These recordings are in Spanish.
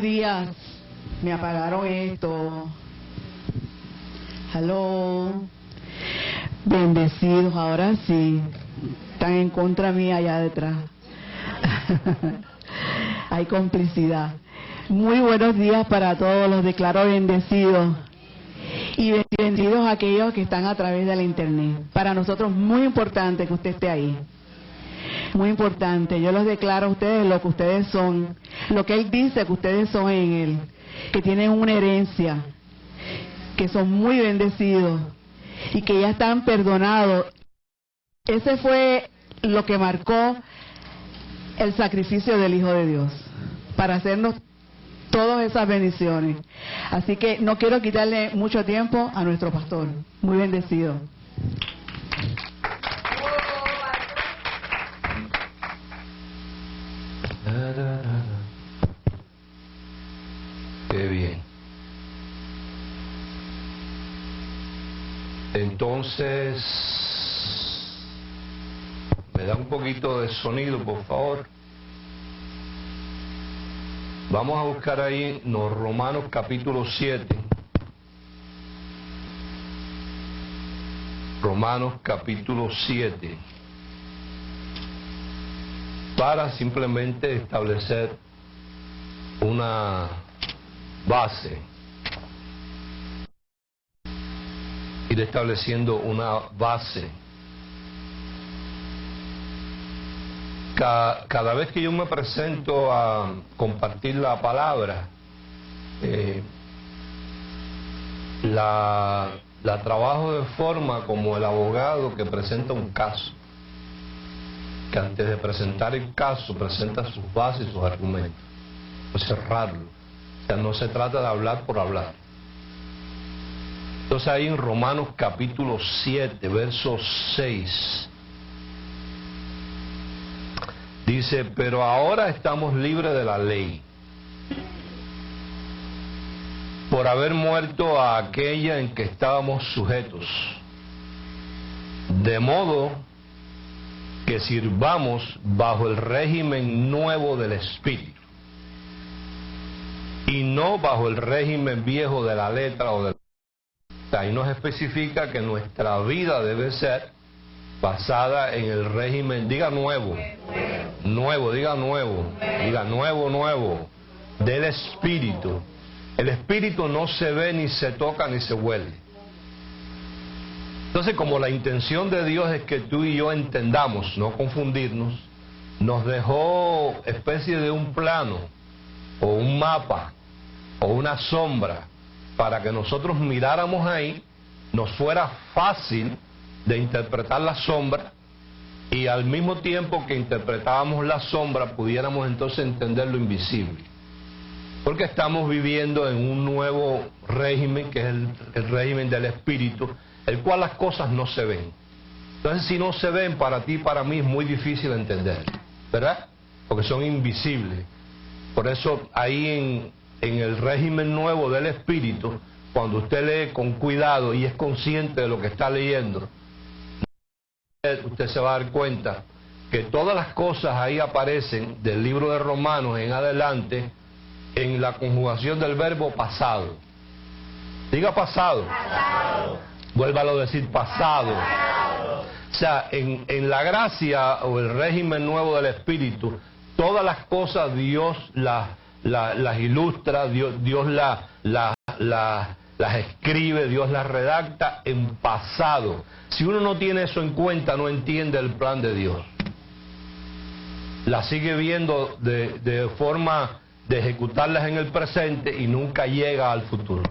días. Me apagaron esto. Hello. Bendecidos, ahora sí. Están en contra mía allá detrás. Hay complicidad. Muy buenos días para todos, los declaro bendecidos. Y bendecidos aquellos que están a través de la internet. Para nosotros muy importante que usted esté ahí. Muy importante. Yo los declaro a ustedes lo que ustedes son. Lo que Él dice que ustedes son en Él. Que tienen una herencia. Que son muy bendecidos. Y que ya están perdonados. Ese fue lo que marcó el sacrificio del Hijo de Dios. Para hacernos todas esas bendiciones. Así que no quiero quitarle mucho tiempo a nuestro pastor. Muy bendecido. Qué bien. Entonces, me da un poquito de sonido, por favor. Vamos a buscar ahí los Romanos capítulo 7. Romanos capítulo 7. Para simplemente establecer una base. Ir estableciendo una base. Cada vez que yo me presento a compartir la palabra, la trabajo de forma como el abogado que presenta un caso, que antes de presentar el caso presenta sus bases y sus argumentos, no cerrarlo. O sea, no se trata de hablar por hablar. Entonces ahí en Romanos capítulo 7, verso 6, dice, pero ahora estamos libres de la ley, por haber muerto a aquella en que estábamos sujetos, de modo que sirvamos bajo el régimen nuevo del Espíritu, y no bajo el régimen viejo de la letra o del... Ahí nos especifica que nuestra vida debe ser basada en el régimen, diga nuevo, diga nuevo, del Espíritu. El Espíritu no se ve, ni se toca, ni se huele. Entonces, como la intención de Dios es que tú y yo entendamos, no confundirnos, nos dejó especie de un plano, o un mapa, o una sombra, para que nosotros miráramos ahí, nos fuera fácil de interpretar la sombra, y al mismo tiempo que interpretábamos la sombra pudiéramos entonces entender lo invisible, porque estamos viviendo en un nuevo régimen que es el régimen del Espíritu, el cual las cosas no se ven. Entonces, si no se ven, para ti y para mí es muy difícil entender, ¿verdad? Porque son invisibles. Por eso ahí en el régimen nuevo del Espíritu, cuando usted lee con cuidado y es consciente de lo que está leyendo, usted se va a dar cuenta que todas las cosas ahí aparecen del libro de Romanos en adelante en la conjugación del verbo pasado. Diga pasado. Vuélvalo a decir pasado. O sea, en la gracia o el régimen nuevo del Espíritu, todas las cosas Dios las ilustra, Dios las escribe, Dios las redacta en pasado. Si uno no tiene eso en cuenta, no entiende el plan de Dios. Las sigue viendo de forma de ejecutarlas en el presente y nunca llega al futuro.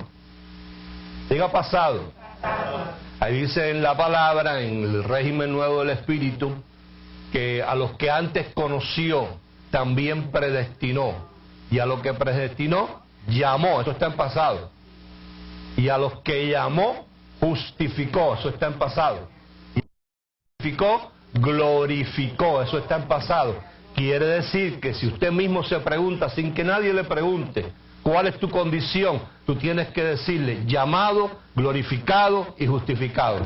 Diga pasado. Ahí dice en la palabra, en el régimen nuevo del Espíritu, que a los que antes conoció, también predestinó. Y a los que predestinó, llamó. Eso está en pasado. Y a los que llamó, justificó. Eso está en pasado. Y justificó, glorificó. Eso está en pasado. Quiere decir que si usted mismo se pregunta, sin que nadie le pregunte, ¿cuál es tu condición? Tú tienes que decirle, llamado, glorificado y justificado.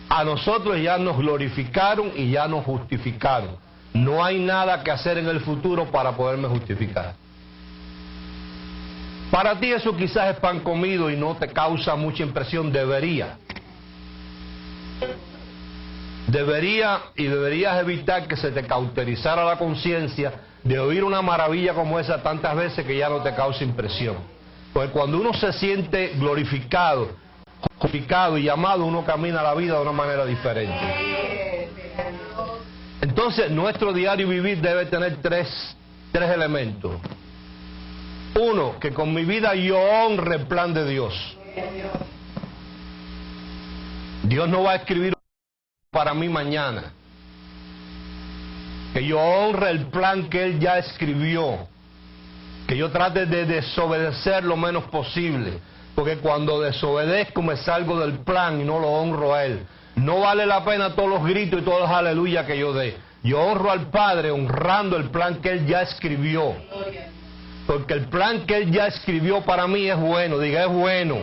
A nosotros ya nos glorificaron y ya nos justificaron. No hay nada que hacer en el futuro para poderme justificar. Para ti eso quizás es pan comido y no te causa mucha impresión. Deberías evitar que se te cauterizara la conciencia de oír una maravilla como esa tantas veces que ya no te causa impresión. Porque cuando uno se siente glorificado, justificado y llamado, uno camina la vida de una manera diferente. Entonces, nuestro diario vivir debe tener tres elementos. Uno, que con mi vida yo honre el plan de Dios. Dios no va a escribir para mí mañana. Que yo honre el plan que Él ya escribió. Que yo trate de desobedecer lo menos posible. Porque cuando desobedezco me salgo del plan y no lo honro a Él. No vale la pena todos los gritos y todos los aleluya que yo dé. Yo honro al Padre honrando el plan que Él ya escribió. Porque el plan que Él ya escribió para mí es bueno. Diga, es bueno.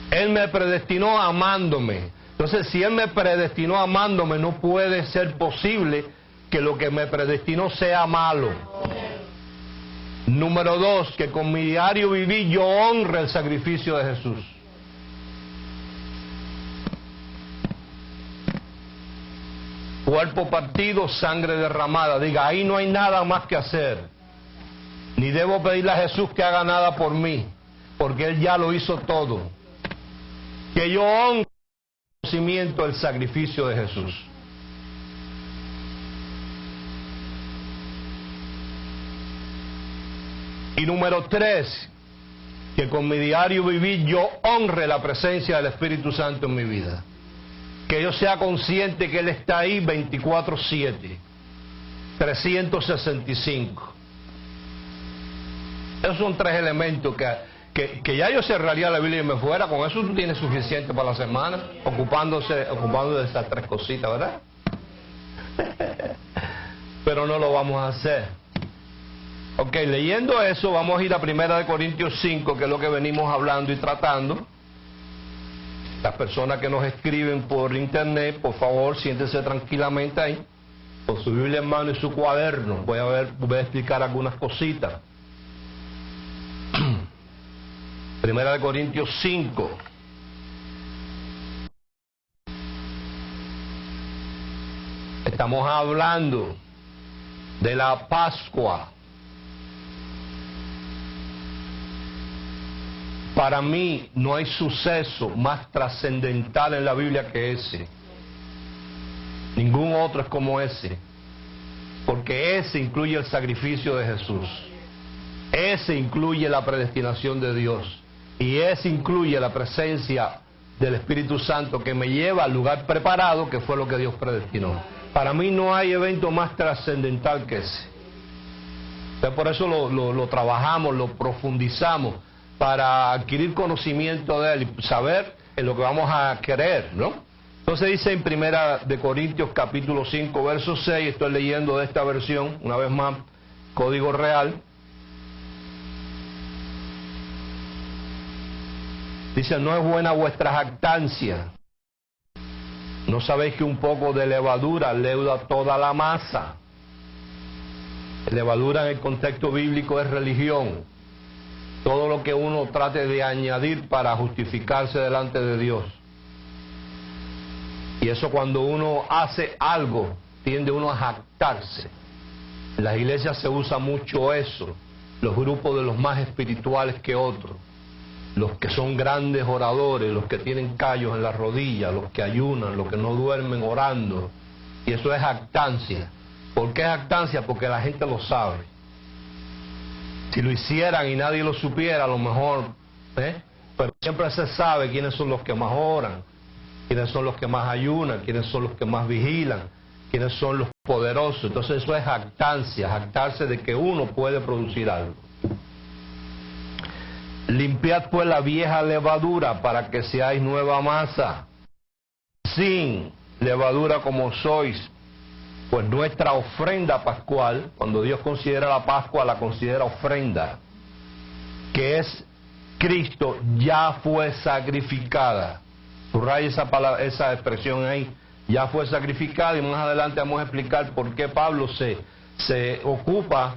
Él me predestinó amándome. Entonces, si Él me predestinó amándome, no puede ser posible que lo que me predestinó sea malo. Número 2, que con mi diario vivir yo honre el sacrificio de Jesús. Cuerpo partido, sangre derramada. Diga, ahí no hay nada más que hacer. Ni debo pedirle a Jesús que haga nada por mí, porque Él ya lo hizo todo. Que yo honre el conocimiento del sacrificio de Jesús. Y número 3, que con mi diario vivir yo honre la presencia del Espíritu Santo en mi vida. Que yo sea consciente que Él está ahí 24/7, 365. Esos son 3 elementos que ya yo cerraría la Biblia y me fuera. Con eso tú tienes suficiente para la semana, ocupándose de esas 3 cositas, ¿verdad? Pero no lo vamos a hacer. Ok, leyendo eso, vamos a ir a 1 Corintios 5, que es lo que venimos hablando y tratando. Las personas que nos escriben por internet, por favor, siéntense tranquilamente ahí, con su Biblia en mano y su cuaderno. Voy a explicar algunas cositas. 1 Corintios 5. Estamos hablando de la Pascua. Para mí no hay suceso más trascendental en la Biblia que ese. Ningún otro es como ese. Porque ese incluye el sacrificio de Jesús. Ese incluye la predestinación de Dios. Y ese incluye la presencia del Espíritu Santo que me lleva al lugar preparado, que fue lo que Dios predestinó. Para mí no hay evento más trascendental que ese. Entonces, por eso lo trabajamos, lo profundizamos, para adquirir conocimiento de Él y saber en lo que vamos a querer, ¿no? Entonces dice en 1 Corintios capítulo 5, verso 6, estoy leyendo de esta versión, una vez más, Código Real. Dice, no es buena vuestra jactancia. ¿No sabéis que un poco de levadura leuda toda la masa? Levadura en el contexto bíblico es religión. Todo lo que uno trate de añadir para justificarse delante de Dios. Y eso cuando uno hace algo, tiende uno a jactarse. En las iglesias se usa mucho eso. Los grupos de los más espirituales que otros. Los que son grandes oradores, los que tienen callos en las rodillas, los que ayunan, los que no duermen orando. Y eso es jactancia. ¿Por qué jactancia? Porque la gente lo sabe. Si lo hicieran y nadie lo supiera, a lo mejor, pero siempre se sabe quiénes son los que más oran, quiénes son los que más ayunan, quiénes son los que más vigilan, quiénes son los poderosos. Entonces eso es jactancia, jactarse de que uno puede producir algo. Limpiad pues la vieja levadura para que seáis nueva masa, sin levadura como sois. Pues nuestra ofrenda pascual, cuando Dios considera la Pascua, la considera ofrenda, que es Cristo, ya fue sacrificada. Subraya esa expresión ahí, ya fue sacrificada, y más adelante vamos a explicar por qué Pablo se ocupa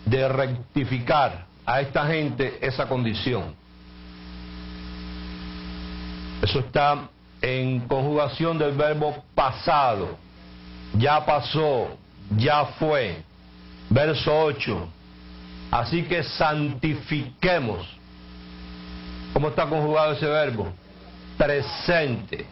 de rectificar a esta gente esa condición. Eso está en conjugación del verbo pasado. Ya pasó, ya fue. Verso 8. Así que santifiquemos. ¿Cómo está conjugado ese verbo? Presente.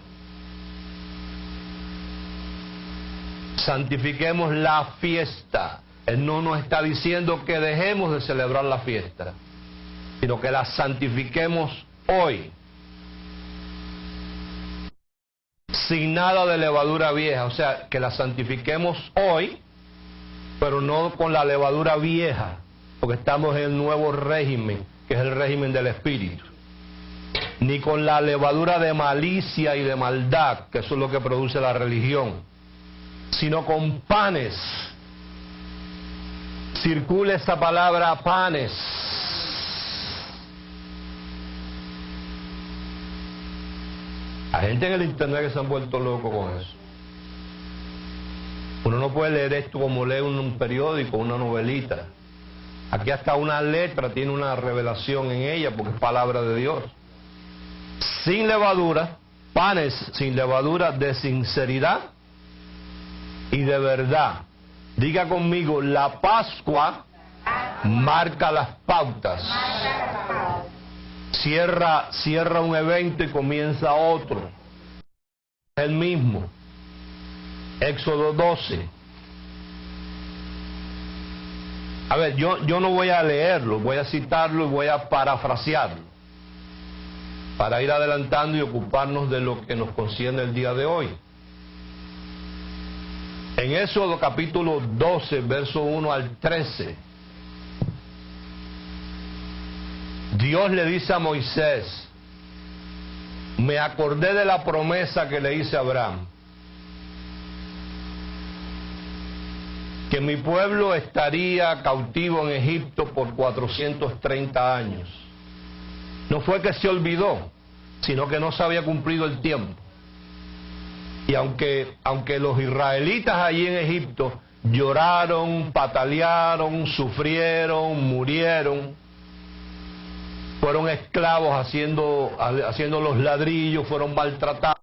Santifiquemos la fiesta. Él no nos está diciendo que dejemos de celebrar la fiesta, sino que la santifiquemos hoy. Sin nada de levadura vieja. O sea, que la santifiquemos hoy, pero no con la levadura vieja, porque estamos en el nuevo régimen, que es el régimen del Espíritu. Ni con la levadura de malicia y de maldad, que eso es lo que produce la religión, sino con panes. Circula esa palabra panes. Hay gente en el internet que se han vuelto locos con eso. Uno no puede leer esto como lee un periódico, una novelita. Aquí hasta una letra tiene una revelación en ella porque es palabra de Dios. Sin levadura, panes sin levadura de sinceridad y de verdad. Diga conmigo, la Pascua marca las pautas. Cierra un evento y comienza otro. El mismo. Éxodo 12. A ver, yo no voy a leerlo, voy a citarlo y voy a parafrasearlo para ir adelantando y ocuparnos de lo que nos concierne el día de hoy. En Éxodo capítulo 12, verso 1 al 13, Dios le dice a Moisés: me acordé de la promesa que le hice a Abraham, que mi pueblo estaría cautivo en Egipto por 430 años. No fue que se olvidó, sino que no se había cumplido el tiempo. Y aunque los israelitas allí en Egipto lloraron, patalearon, sufrieron, murieron, fueron esclavos haciendo los ladrillos, fueron maltratados,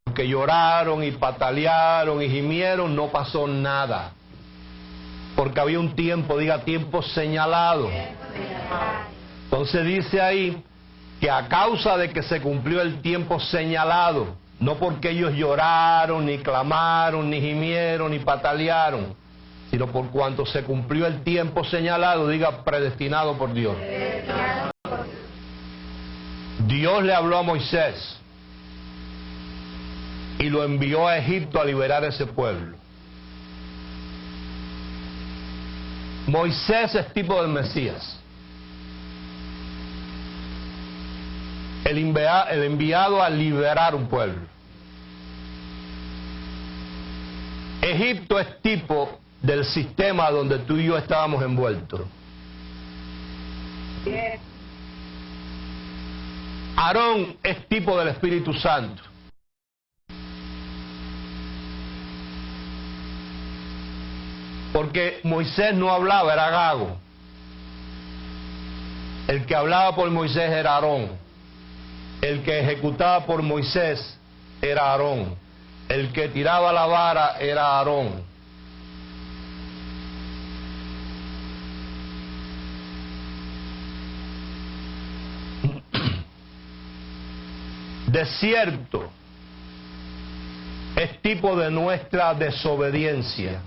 aunque lloraron y patalearon y gimieron, no pasó nada. Porque había un tiempo, diga tiempo señalado. Entonces dice ahí que a causa de que se cumplió el tiempo señalado, no porque ellos lloraron, ni clamaron, ni gimieron, ni patalearon, sino por cuanto se cumplió el tiempo señalado, diga predestinado por Dios. Dios le habló a Moisés y lo envió a Egipto a liberar a ese pueblo. Moisés es tipo del Mesías, el enviado a liberar un pueblo. Egipto es tipo del sistema donde tú y yo estábamos envueltos. Aarón es tipo del Espíritu Santo. Porque Moisés no hablaba, era Gago. El que hablaba por Moisés era Aarón. El que ejecutaba por Moisés era Aarón. El que tiraba la vara era Aarón. Desierto es tipo de nuestra desobediencia.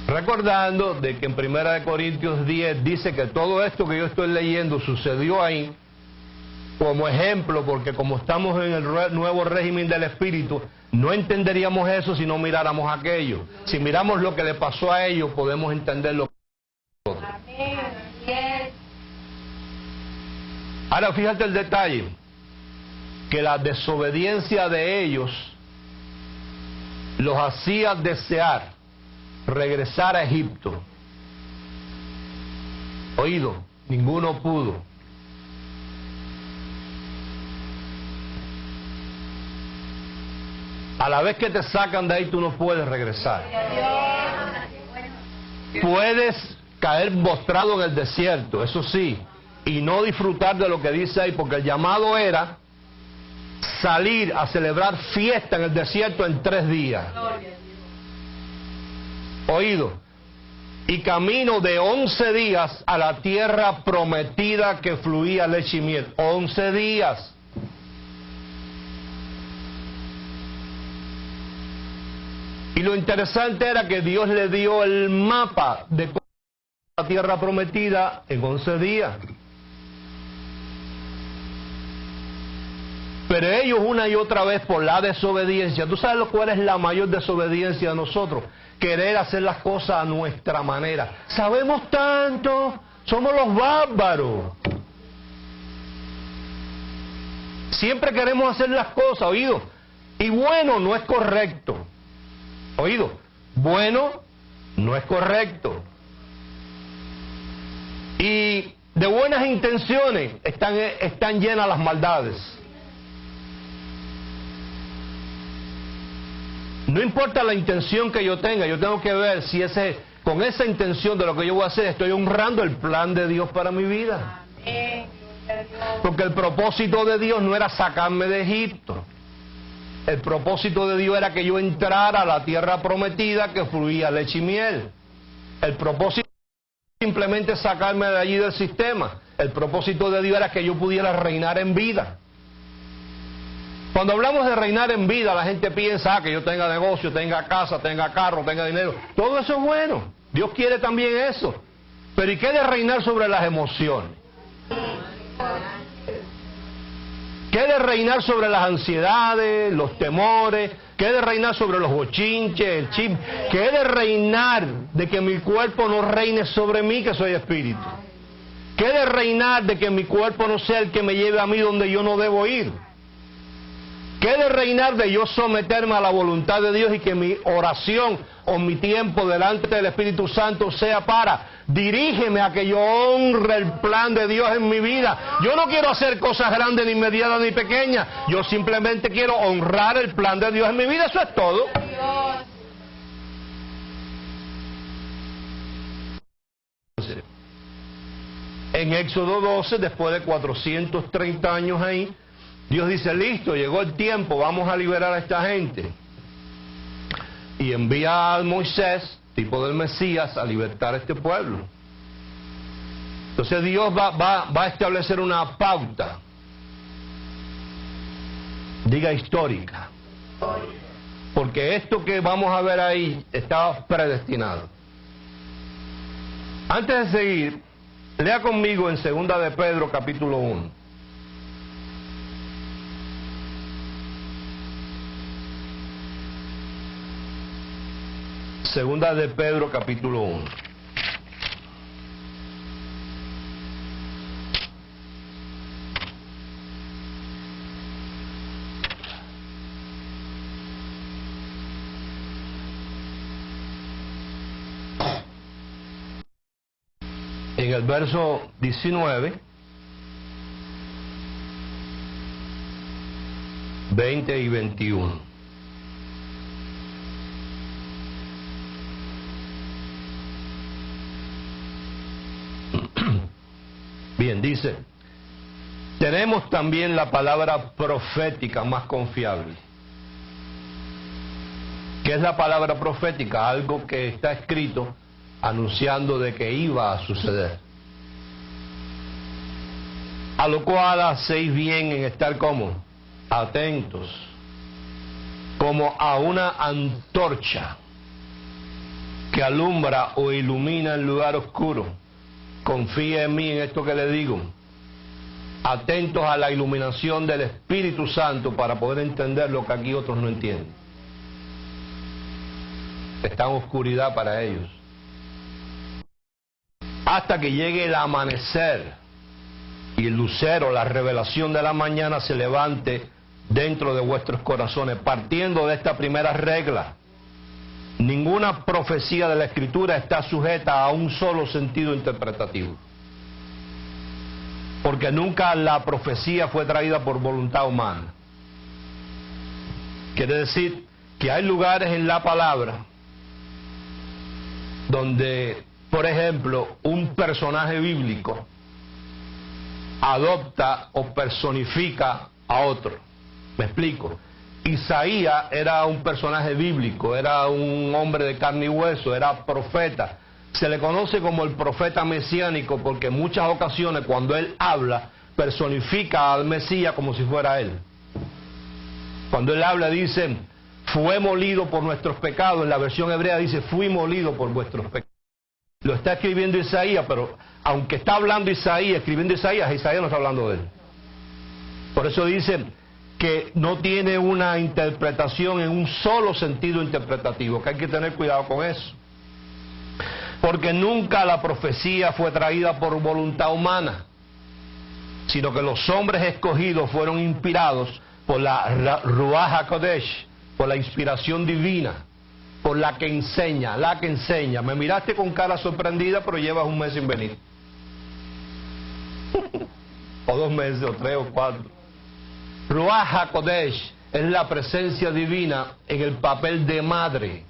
Recordando de que en 1 Corintios 10 dice que todo esto que yo estoy leyendo sucedió ahí como ejemplo, porque como estamos en el nuevo régimen del Espíritu, no entenderíamos eso si no miráramos aquello. Si miramos lo que le pasó a ellos, podemos entender lo que nosotros. Ahora fíjate el detalle, que la desobediencia de ellos los hacía desear regresar a Egipto. Oído, ninguno pudo. A la vez que te sacan de ahí, tú no puedes regresar. Puedes caer postrado en el desierto, eso sí, y no disfrutar de lo que dice ahí, porque el llamado era salir a celebrar fiesta en el desierto en 3 días. Oído. Y camino de 11 días a la tierra prometida que fluía leche y miel. 11 días. Y lo interesante era que Dios le dio el mapa de la tierra prometida en 11 días. Pero ellos una y otra vez por la desobediencia, ¿tú sabes cuál es la mayor desobediencia de nosotros? Querer hacer las cosas a nuestra manera. Sabemos tanto, somos los bárbaros. Siempre queremos hacer las cosas, oído. Y bueno, no es correcto. Oído, bueno, no es correcto. Y de buenas intenciones están llenas las maldades. No importa la intención que yo tenga, yo tengo que ver si con esa intención de lo que yo voy a hacer estoy honrando el plan de Dios para mi vida. Porque el propósito de Dios no era sacarme de Egipto. El propósito de Dios era que yo entrara a la tierra prometida que fluía leche y miel. El propósito simplemente sacarme de allí del sistema. El propósito de Dios era que yo pudiera reinar en vida. Cuando hablamos de reinar en vida, la gente piensa que yo tenga negocio, tenga casa, tenga carro, tenga dinero. Todo eso es bueno. Dios quiere también eso. Pero ¿y qué de reinar sobre las emociones? ¿Qué de reinar sobre las ansiedades, los temores? ¿Qué de reinar sobre los bochinches, el chip? ¿Qué de reinar de que mi cuerpo no reine sobre mí, que soy espíritu? ¿Qué de reinar de que mi cuerpo no sea el que me lleve a mí donde yo no debo ir? ¿Qué de reinar de yo someterme a la voluntad de Dios y que mi oración o mi tiempo delante del Espíritu Santo sea para dirígeme a que yo honre el plan de Dios en mi vida? Yo no quiero hacer cosas grandes, ni medianas, ni pequeñas. Yo simplemente quiero honrar el plan de Dios en mi vida. Eso es todo. En Éxodo 12, después de 430 años ahí, Dios dice, listo, llegó el tiempo, vamos a liberar a esta gente. Y envía a Moisés, tipo del Mesías, a libertar a este pueblo. Entonces Dios va a establecer una pauta, diga histórica. Porque esto que vamos a ver ahí estaba predestinado. Antes de seguir, lea conmigo en 2 de Pedro capítulo 1. Segunda de Pedro capítulo 1. En el verso 19, 20 y 21. Bien, dice, tenemos también la palabra profética más confiable. ¿Qué es la palabra profética? Algo que está escrito anunciando de que iba a suceder. A lo cual hacéis bien en estar como atentos, como a una antorcha que alumbra o ilumina el lugar oscuro. Confía en mí en esto que le digo. Atentos a la iluminación del Espíritu Santo para poder entender lo que aquí otros no entienden. Está en oscuridad para ellos. Hasta que llegue el amanecer y el lucero, la revelación de la mañana se levante dentro de vuestros corazones. Partiendo de esta primera regla, ninguna profecía de la Escritura está sujeta a un solo sentido interpretativo. Porque nunca la profecía fue traída por voluntad humana. Quiere decir que hay lugares en la palabra donde, por ejemplo, un personaje bíblico adopta o personifica a otro. Me explico. Isaías era un personaje bíblico, era un hombre de carne y hueso, era profeta. Se le conoce como el profeta mesiánico porque en muchas ocasiones cuando él habla, personifica al Mesías como si fuera él. Cuando él habla dice, fue molido por nuestros pecados. En la versión hebrea dice, fui molido por vuestros pecados. Lo está escribiendo Isaías, pero aunque está hablando Isaías, escribiendo Isaías, Isaías no está hablando de él. Por eso dice que no tiene una interpretación en un solo sentido interpretativo, que hay que tener cuidado con eso. Porque nunca la profecía fue traída por voluntad humana, sino que los hombres escogidos fueron inspirados por la Ruach HaKodesh, por la inspiración divina, por la que enseña. Me miraste con cara sorprendida, pero llevas un mes sin venir. O 2 meses, o 3 o 4. Ruach HaKodesh es la presencia divina en el papel de madre.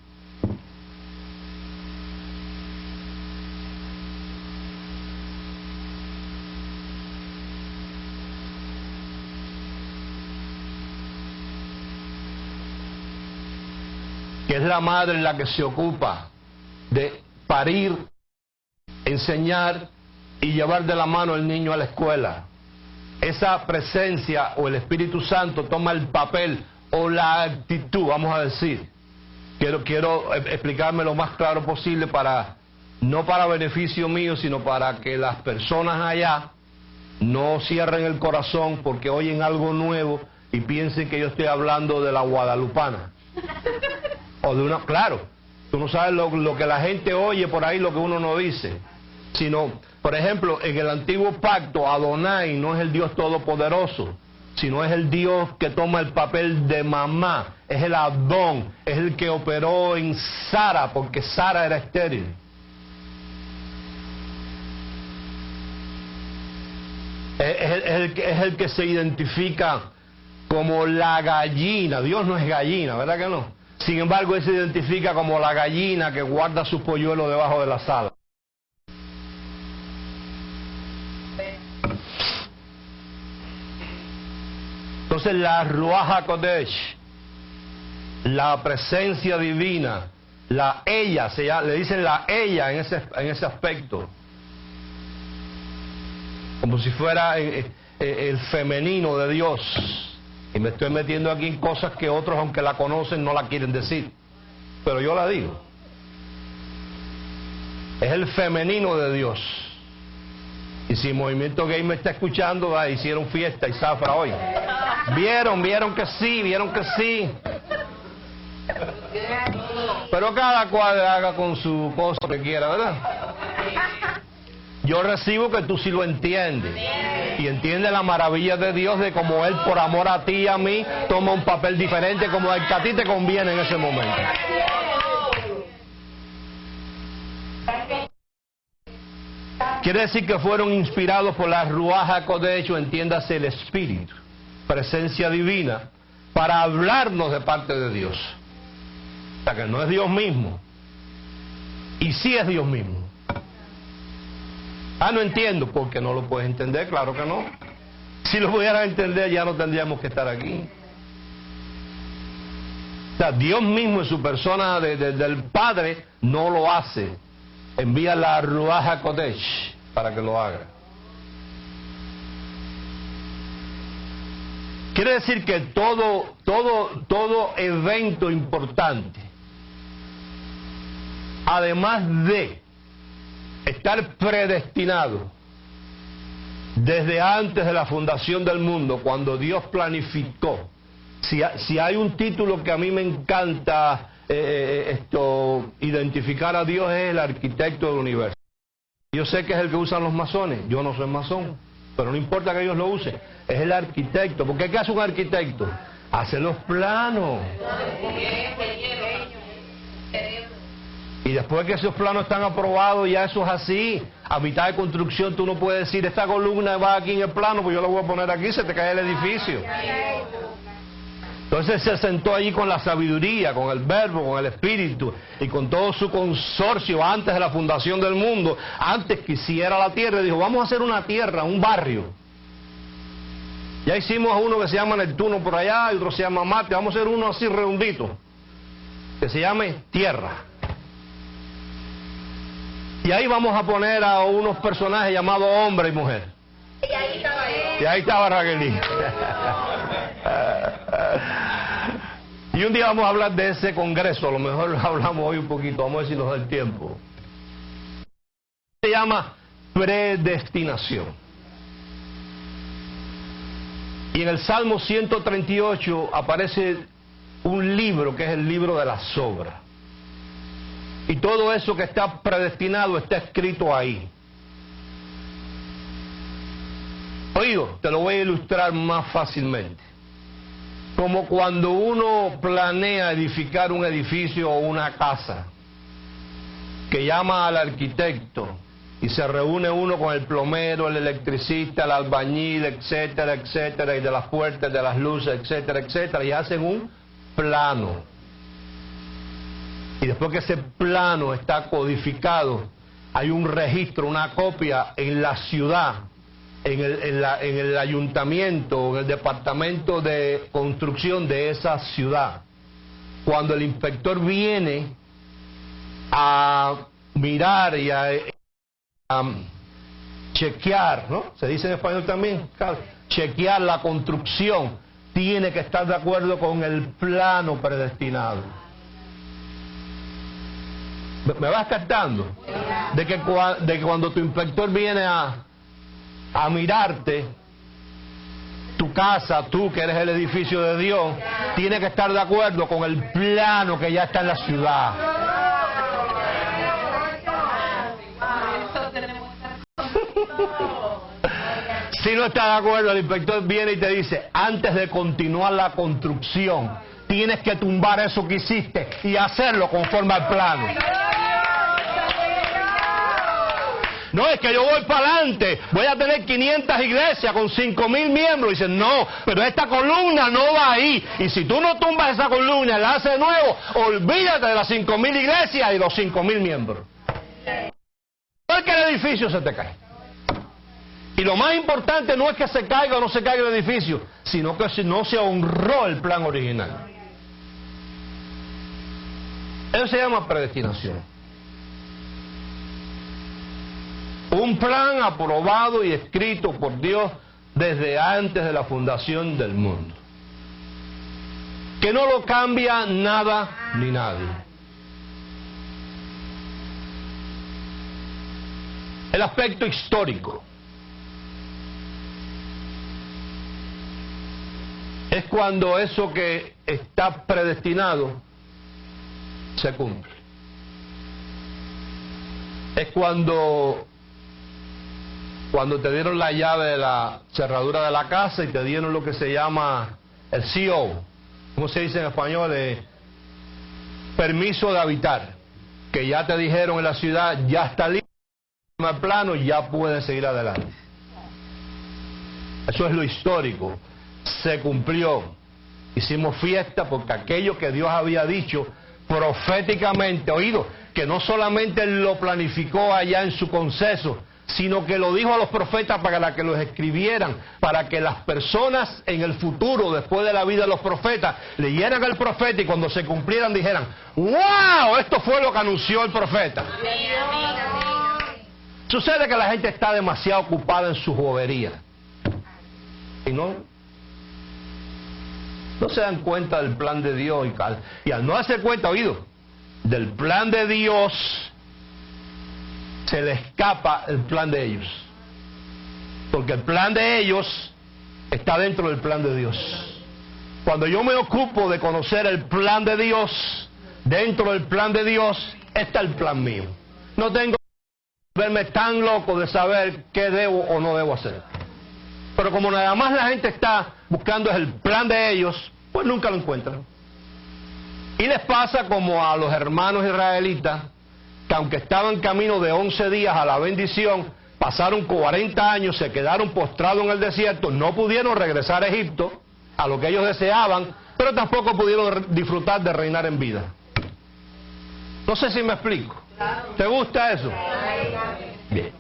Que es la madre la que se ocupa de parir, enseñar y llevar de la mano al niño a la escuela. Esa presencia o el Espíritu Santo toma el papel o la actitud, vamos a decir. Quiero explicarme lo más claro posible no para beneficio mío, sino para que las personas allá no cierren el corazón porque oyen algo nuevo y piensen que yo estoy hablando de la guadalupana. O de una, claro, tú no sabes lo que la gente oye por ahí, lo que uno no dice. Sino, por ejemplo, en el antiguo pacto, Adonai no es el Dios todopoderoso, sino es el Dios que toma el papel de mamá, es el Adón, es el que operó en Sara, porque Sara era estéril. Es el que se identifica como la gallina. Dios no es gallina, ¿verdad que no? Sin embargo, él se identifica como la gallina que guarda sus polluelos debajo de la sala. Entonces la Ruach HaKodesh, la presencia divina, la ella, le dicen la ella en ese aspecto, como si fuera el femenino de Dios. Y me estoy metiendo aquí en cosas que otros, aunque la conocen, no la quieren decir. Pero yo la digo. Es el femenino de Dios. Y si Movimiento Gay me está escuchando, hicieron fiesta y zafra hoy. Vieron que sí. Pero cada cual haga con su cosa que quiera, ¿verdad? Yo recibo que tú sí lo entiendes. Y entiendes la maravilla de Dios de cómo Él, por amor a ti y a mí, toma un papel diferente como el que a ti te conviene en ese momento. Quiere decir que fueron inspirados por la Ruach HaKodesh, o entiéndase el Espíritu, presencia divina, para hablarnos de parte de Dios. O sea que no es Dios mismo. Y sí es Dios mismo. No entiendo. ¿Por qué no lo puedes entender? Claro que no. Si lo pudieras entender, ya no tendríamos que estar aquí. O sea, Dios mismo en su persona del Padre no lo hace. Envía la Ruach HaKodesh para que lo haga. Quiere decir que todo evento importante, además de estar predestinado desde antes de la fundación del mundo, cuando Dios planificó. Si hay un título que a mí me encanta identificar a Dios, es el arquitecto del universo. Yo sé que es el que usan los masones, yo no soy masón, pero no importa que ellos lo usen, es el arquitecto. Porque ¿qué hace un arquitecto? Hace los planos. Y después que esos planos están aprobados, ya eso es así. A mitad de construcción tú no puedes decir, esta columna va aquí en el plano, pues yo la voy a poner aquí, se te cae el edificio. Entonces se sentó allí con la sabiduría, con el verbo, con el espíritu y con todo su consorcio antes de la fundación del mundo, antes que hiciera la tierra, y dijo, vamos a hacer una tierra, un barrio. Ya hicimos uno que se llama Neptuno por allá, y otro se llama Marte, vamos a hacer uno así redondito, que se llame tierra. Y ahí vamos a poner a unos personajes llamados hombre y mujer. Y ahí estaba Raquelín. Y un día vamos a hablar de ese congreso, a lo mejor hablamos hoy un poquito, vamos a ver si nos da el tiempo. Se llama predestinación. Y en el Salmo 138 aparece un libro que es el libro de las obras. Y todo eso que está predestinado está escrito ahí. Oído, te lo voy a ilustrar más fácilmente. Como cuando uno planea edificar un edificio o una casa, que llama al arquitecto y se reúne uno con el plomero, el electricista, el albañil, etcétera, etcétera, y de las puertas, de las luces, etcétera, etcétera, y hacen un plano. Y después que ese plano está codificado, hay un registro, una copia en la ciudad, en el ayuntamiento, en el departamento de construcción de esa ciudad. Cuando el inspector viene a mirar y a chequear, ¿no? Se dice en español también, chequear la construcción, tiene que estar de acuerdo con el plano predestinado. ¿Me vas captando? De que cuando tu inspector viene a mirarte, tu casa, tú que eres el edificio de Dios, tiene que estar de acuerdo con el plano que ya está en la ciudad. Si no está de acuerdo, el inspector viene y te dice, antes de continuar la construcción, tienes que tumbar eso que hiciste y hacerlo conforme al plano. No, es que yo voy para adelante, voy a tener 500 iglesias con 5,000 miembros. Y dicen, no, pero esta columna no va ahí. Y si tú no tumbas esa columna y la haces de nuevo, olvídate de las 5,000 iglesias y los 5,000 miembros. Porque el edificio se te cae. Y lo más importante no es que se caiga o no se caiga el edificio, sino que si no se honró el plan original. Eso se llama predestinación. Un plan aprobado y escrito por Dios desde antes de la fundación del mundo. Que no lo cambia nada ni nadie. El aspecto histórico es cuando eso que está predestinado se cumple. Es cuando te dieron la llave de la cerradura de la casa y te dieron lo que se llama el CO, ¿cómo se dice en español? Permiso de habitar, que ya te dijeron en la ciudad, ya está listo el plano, ya puedes seguir adelante. Eso es lo histórico. Se cumplió. Hicimos fiesta porque aquello que Dios había dicho proféticamente, oído, que no solamente lo planificó allá en su conceso, sino que lo dijo a los profetas para que los escribieran, para que las personas en el futuro, después de la vida de los profetas, leyeran el profeta y cuando se cumplieran dijeran, ¡wow! Esto fue lo que anunció el profeta. Sucede que la gente está demasiado ocupada en su bobería y no se dan cuenta del plan de Dios y al no darse cuenta, oído, del plan de Dios, se le escapa el plan de ellos, porque el plan de ellos está dentro del plan de Dios. Cuando yo me ocupo de conocer el plan de Dios, dentro del plan de Dios está el plan mío. No tengo que verme tan loco de saber qué debo o no debo hacer. Pero como nada más la gente está buscando el plan de ellos, pues nunca lo encuentran. Y les pasa como a los hermanos israelitas, que aunque estaban camino de 11 días a la bendición, pasaron 40 años, se quedaron postrados en el desierto, no pudieron regresar a Egipto, a lo que ellos deseaban, pero tampoco pudieron disfrutar de reinar en vida. No sé si me explico. ¿Te gusta eso? Bien.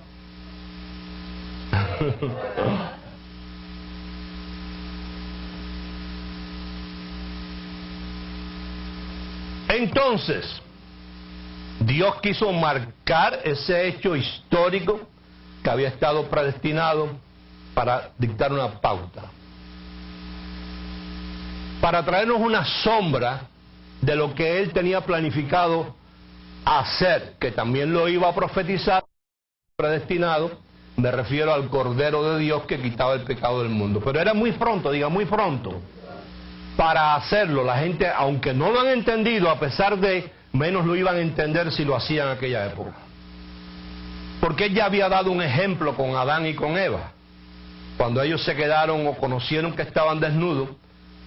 Entonces, Dios quiso marcar ese hecho histórico que había estado predestinado para dictar una pauta, para traernos una sombra de lo que Él tenía planificado hacer, que también lo iba a profetizar, predestinado. Me refiero al Cordero de Dios que quitaba el pecado del mundo. Pero era muy pronto, diga muy pronto, para hacerlo. La gente, aunque no lo han entendido, a pesar de, menos lo iban a entender si lo hacían en aquella época. Porque Él ya había dado un ejemplo con Adán y con Eva. Cuando ellos se quedaron o conocieron que estaban desnudos,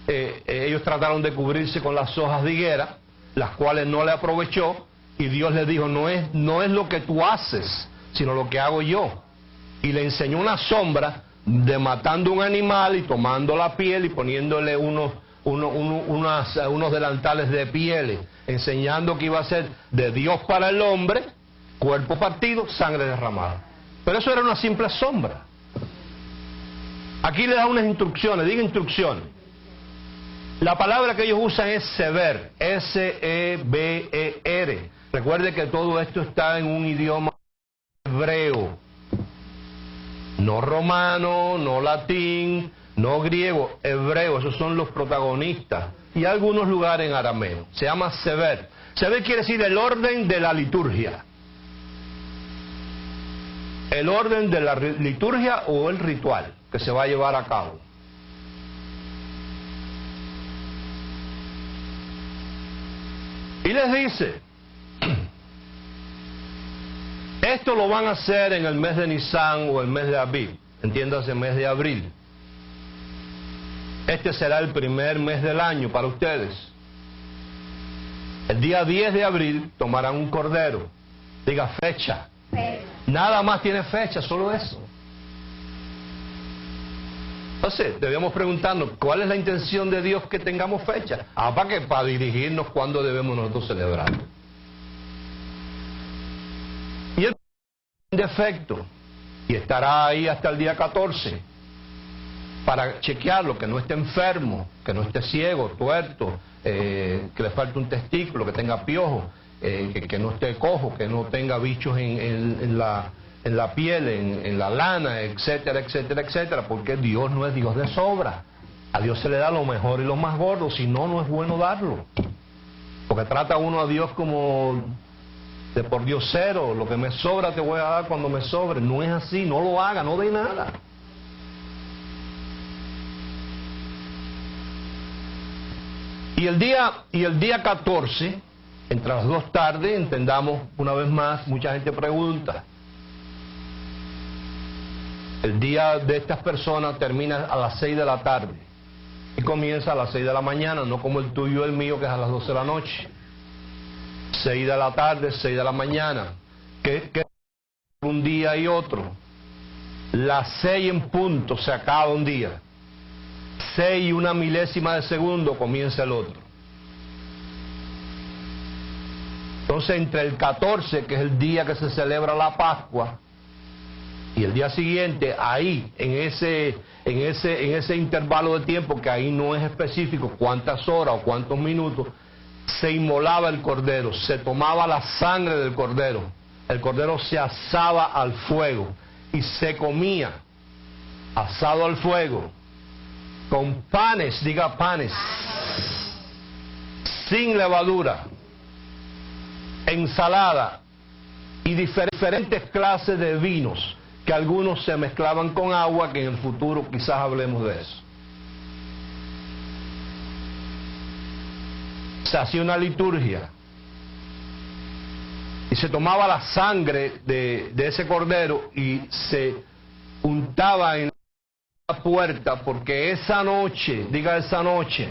ellos trataron de cubrirse con las hojas de higuera, las cuales no le aprovechó, y Dios les dijo, no es lo que tú haces, sino lo que hago yo. Y le enseñó una sombra de matando un animal y tomando la piel y poniéndole unos delantales de pieles, enseñando que iba a ser de Dios para el hombre, cuerpo partido, sangre derramada. Pero eso era una simple sombra. Aquí le da unas instrucciones, diga instrucciones. La palabra que ellos usan es sever, S-E-B-E-R. Recuerde que todo esto está en un idioma hebreo, no romano, no latín, no griego, hebreo. Esos son los protagonistas. Y algunos lugares en arameo. Se llama sever. Sever quiere decir el orden de la liturgia. El orden de la liturgia o el ritual que se va a llevar a cabo. Y les dice, esto lo van a hacer en el mes de Nisan o el mes de Aviv, entiéndase, mes de abril. Este será el primer mes del año para ustedes. El día 10 de abril tomarán un cordero. Diga fecha. Nada más tiene fecha, solo eso. Entonces, debemos preguntarnos, ¿cuál es la intención de Dios que tengamos fecha? Para dirigirnos cuándo debemos nosotros celebrar. Y el defecto, y estará ahí hasta el día 14, para chequearlo, que no esté enfermo, que no esté ciego, tuerto, que le falte un testículo, que tenga piojo, que no esté cojo, que no tenga bichos en la piel, en la lana, etcétera, etcétera, etcétera, porque Dios no es Dios de sobra. A Dios se le da lo mejor y lo más gordo, si no, no es bueno darlo. Porque trata uno a Dios como de por diosero, lo que me sobra te voy a dar cuando me sobre. No es así, no lo haga, no dé nada. Y el día 14, entre las 2 tardes, entendamos una vez más, mucha gente pregunta. El día de estas personas termina a las 6 de la tarde y comienza a las 6 de la mañana, no como el tuyo y el mío que es a las 12 de la noche. 6 de la tarde, 6 de la mañana. ¿Qué un día y otro? Las 6 en punto se acaba un día. 6 y 1 milésima de segundo comienza el otro. Entonces, entre el 14, que es el día que se celebra la Pascua, y el día siguiente, ahí, en ese intervalo de tiempo, que ahí no es específico cuántas horas o cuántos minutos, se inmolaba el cordero, se tomaba la sangre del cordero, el cordero se asaba al fuego y se comía asado al fuego, con panes, diga panes, sin levadura, ensalada y diferentes clases de vinos, que algunos se mezclaban con agua, que en el futuro quizás hablemos de eso. Se hacía una liturgia y se tomaba la sangre de ese cordero y se untaba en la puerta, porque esa noche, diga esa noche,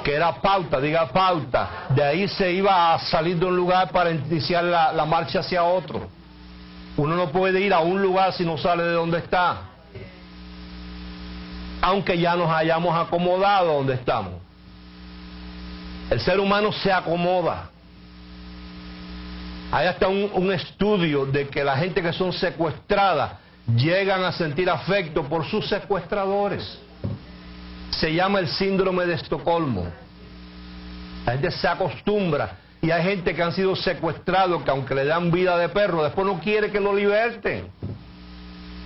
que era pauta, diga pauta, de ahí se iba a salir de un lugar para iniciar la marcha hacia otro. Uno no puede ir a un lugar si no sale de donde está, aunque ya nos hayamos acomodado donde estamos. El ser humano se acomoda. Hay hasta un estudio de que la gente que son secuestradas llegan a sentir afecto por sus secuestradores. Se llama el síndrome de Estocolmo. La gente se acostumbra. Y hay gente que han sido secuestrados que aunque le dan vida de perro, después no quiere que lo liberten.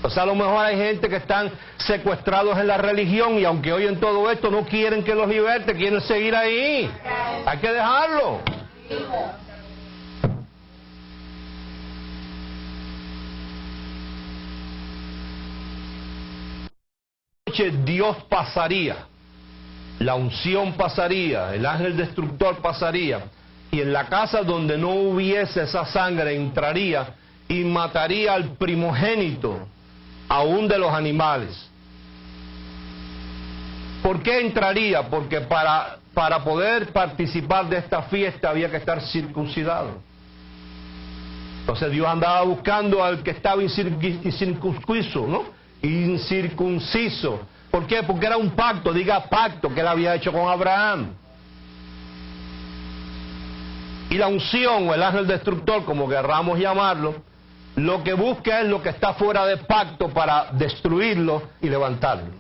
O sea, a lo mejor hay gente que están secuestrados en la religión y aunque oyen todo esto no quieren que los liberte, quieren seguir ahí. Hay que dejarlo. Dios pasaría, la unción pasaría, el ángel destructor pasaría, y en la casa donde no hubiese esa sangre entraría y mataría al primogénito, aún de los animales. ¿Por qué entraría? Porque para poder participar de esta fiesta había que estar circuncidado. Entonces Dios andaba buscando al que estaba incircunciso, ¿no? Incircunciso. ¿Por qué? Porque era un pacto, diga pacto, que él había hecho con Abraham. Y la unción o el ángel destructor, como querramos llamarlo, lo que busca es lo que está fuera de pacto para destruirlo y levantarlo.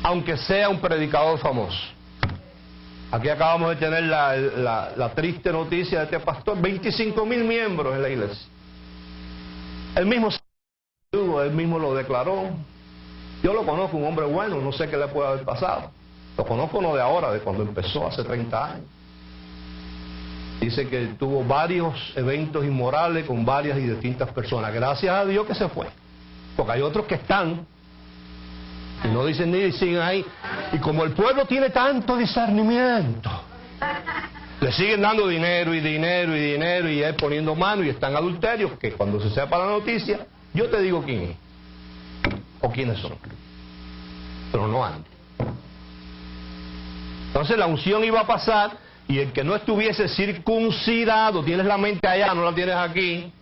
Aunque sea un predicador famoso. Aquí acabamos de tener la triste noticia de este pastor, 25,000 miembros en la iglesia. Él mismo lo declaró. Yo lo conozco, un hombre bueno, no sé qué le puede haber pasado. Lo conozco no de ahora, de cuando empezó hace 30 años. Dice que tuvo varios eventos inmorales con varias y distintas personas. Gracias a Dios que se fue. Porque hay otros que están y no dicen ni siguen ahí. Y como el pueblo tiene tanto discernimiento, le siguen dando dinero y dinero y dinero y él poniendo mano y están adulterios que cuando se sepa la noticia, yo te digo quién es o quiénes son. Pero no antes. Entonces la unción iba a pasar y el que no estuviese circuncidado, tienes la mente allá, no la tienes aquí,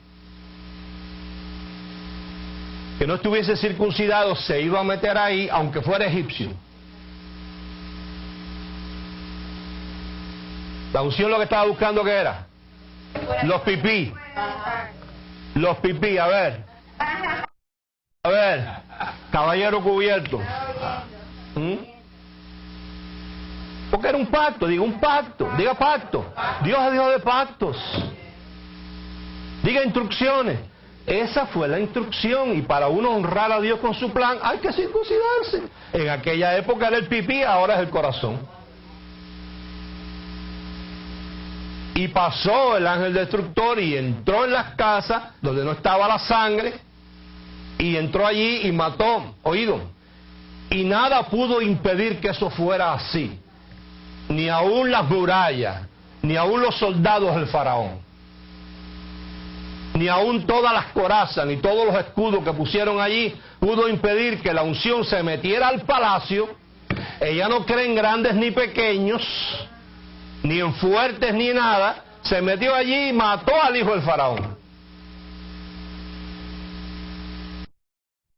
que no estuviese circuncidado se iba a meter ahí aunque fuera egipcio. La unción lo que estaba buscando ¿qué era? Los pipí. Los pipí, a ver, caballero cubierto. Porque era un pacto, diga pacto. Dios es Dios de pactos. Diga instrucciones. Esa fue la instrucción y para uno honrar a Dios con su plan hay que circuncidarse. En aquella época era el pipí, ahora es el corazón. Y pasó el ángel destructor y entró en las casas donde no estaba la sangre y entró allí y mató, oído, y nada pudo impedir que eso fuera así, ni aún las murallas, ni aún los soldados del faraón, ni aún todas las corazas, ni todos los escudos que pusieron allí pudo impedir que la unción se metiera al palacio. Ella no cree en grandes ni pequeños, ni en fuertes ni nada, se metió allí y mató al hijo del faraón.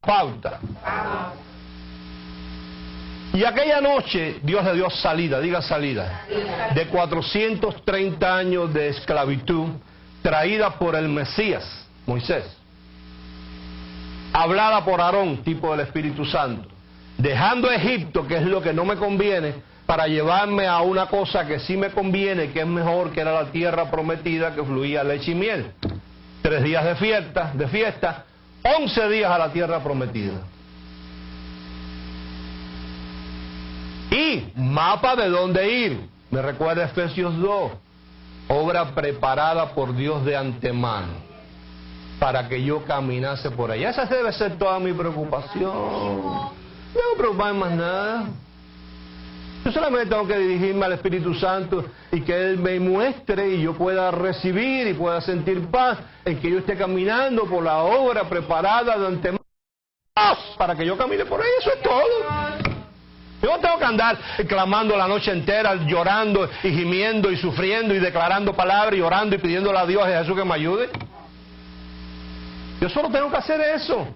Pauta. Y aquella noche Dios le dio salida, diga salida, de 430 años de esclavitud traída por el Mesías, Moisés, hablada por Aarón, tipo del Espíritu Santo, dejando Egipto, que es lo que no me conviene, para llevarme a una cosa que sí me conviene, que es mejor, que era la tierra prometida que fluía leche y miel. 3 días de fiesta, 11 días a la tierra prometida. Y mapa de dónde ir. Me recuerda Efesios 2. Obra preparada por Dios de antemano para que yo caminase por allá. Esa debe ser toda mi preocupación. No me preocupa más nada. Yo solamente tengo que dirigirme al Espíritu Santo y que Él me muestre y yo pueda recibir y pueda sentir paz en que yo esté caminando por la obra preparada de antemano para que yo camine por ahí. Eso es todo. Yo no tengo que andar clamando la noche entera, llorando y gimiendo y sufriendo y declarando palabras y orando y pidiéndole a Dios y a Jesús que me ayude. Yo solo tengo que hacer eso.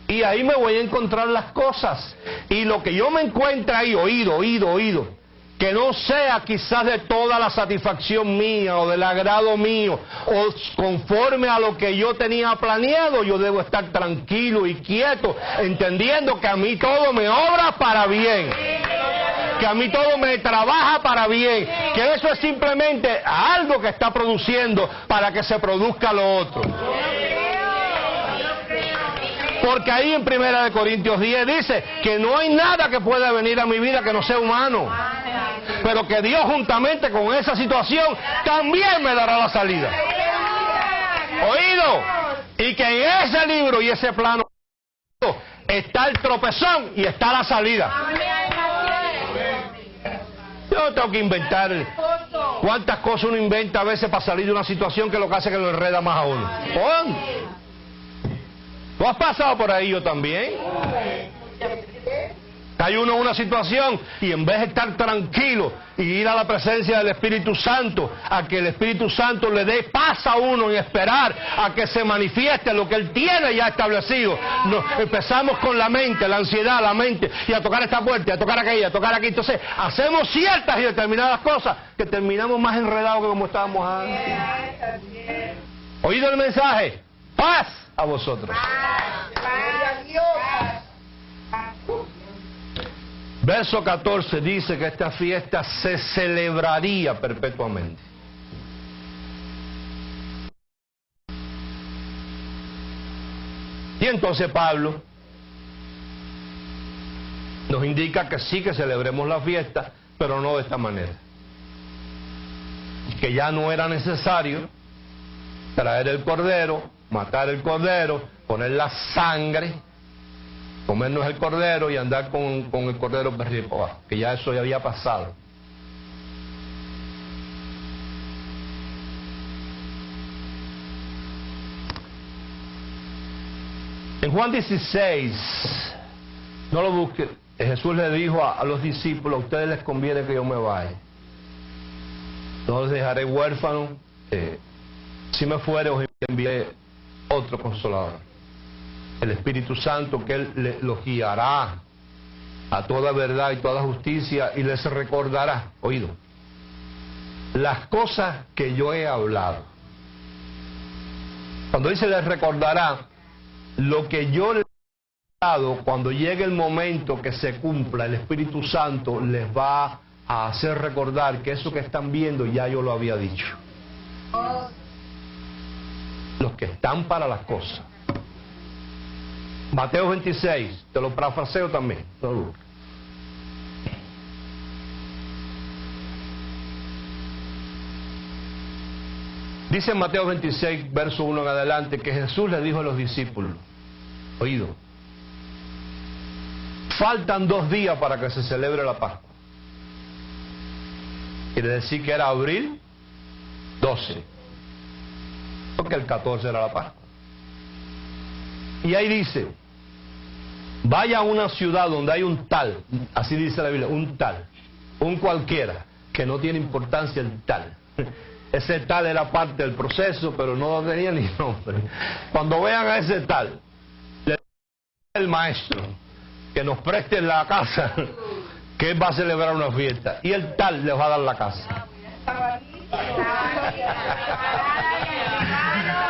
Y ahí me voy a encontrar las cosas. Y lo que yo me encuentre ahí, oído, que no sea quizás de toda la satisfacción mía o del agrado mío o conforme a lo que yo tenía planeado, yo debo estar tranquilo y quieto, entendiendo que a mí todo me obra para bien, que a mí todo me trabaja para bien, que eso es simplemente algo que está produciendo para que se produzca lo otro. Porque ahí en 1 Corintios 10 dice que no hay nada que pueda venir a mi vida que no sea humano, pero que Dios juntamente con esa situación también me dará la salida. ¿Oído? Y que en ese libro y ese plano está el tropezón y está la salida. Yo no tengo que inventar cuántas cosas uno inventa a veces para salir de una situación que lo que hace es que lo enreda más a uno. ¿Tú has pasado por ahí? Yo también. Hay uno en una situación y en vez de estar tranquilo y ir a la presencia del Espíritu Santo, a que el Espíritu Santo le dé paz a uno y esperar a que se manifieste lo que Él tiene ya establecido, empezamos con la mente, la ansiedad, la mente, y a tocar esta puerta, a tocar aquella, a tocar aquí. Entonces hacemos ciertas y determinadas cosas que terminamos más enredados que como estábamos antes. ¿Oído el mensaje? Paz a vosotros. Verso 14 dice que esta fiesta se celebraría perpetuamente. Y entonces Pablo nos indica que sí que celebremos la fiesta, pero no de esta manera. Que ya no era necesario traer el cordero, matar el cordero, poner la sangre, comernos el cordero y andar con el cordero berripo, que ya eso ya había pasado. En Juan 16, no lo busque, Jesús le dijo a los discípulos: a ustedes les conviene que yo me vaya, no los dejaré huérfanos, si me fuere os enviaré otro consolador, el Espíritu Santo, que Él los guiará a toda verdad y toda justicia y les recordará, oído, las cosas que yo he hablado. Cuando dice les recordará, lo que yo les he hablado, cuando llegue el momento que se cumpla, el Espíritu Santo les va a hacer recordar que eso que están viendo ya yo lo había dicho. Los que están para las cosas. Mateo 26, te lo parafraseo también. Dice en Mateo 26, verso 1 en adelante, que Jesús le dijo a los discípulos: oído, faltan 2 días para que se celebre la Pascua. Quiere decir que era abril 12, porque el 14 era la Pascua. Y ahí dice: vaya a una ciudad donde hay un tal, así dice la Biblia, un tal, un cualquiera, que no tiene importancia el tal. Ese tal era parte del proceso, pero no tenía ni nombre. Cuando vean a ese tal, le dice el maestro que nos preste la casa, que él va a celebrar una fiesta, y el tal les va a dar la casa.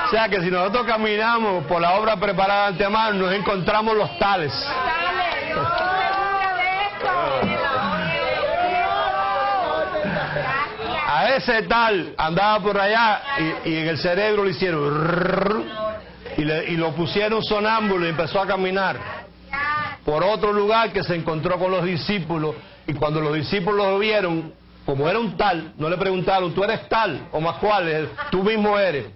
O sea que si nosotros caminamos por la obra preparada de antemano, nos encontramos los tales. A ese tal andaba por allá y en el cerebro le hicieron y lo pusieron sonámbulo y empezó a caminar por otro lugar, que se encontró con los discípulos, y cuando los discípulos lo vieron, como era un tal, no le preguntaron: ¿tú eres tal? ¿O más cuál? Tú mismo eres.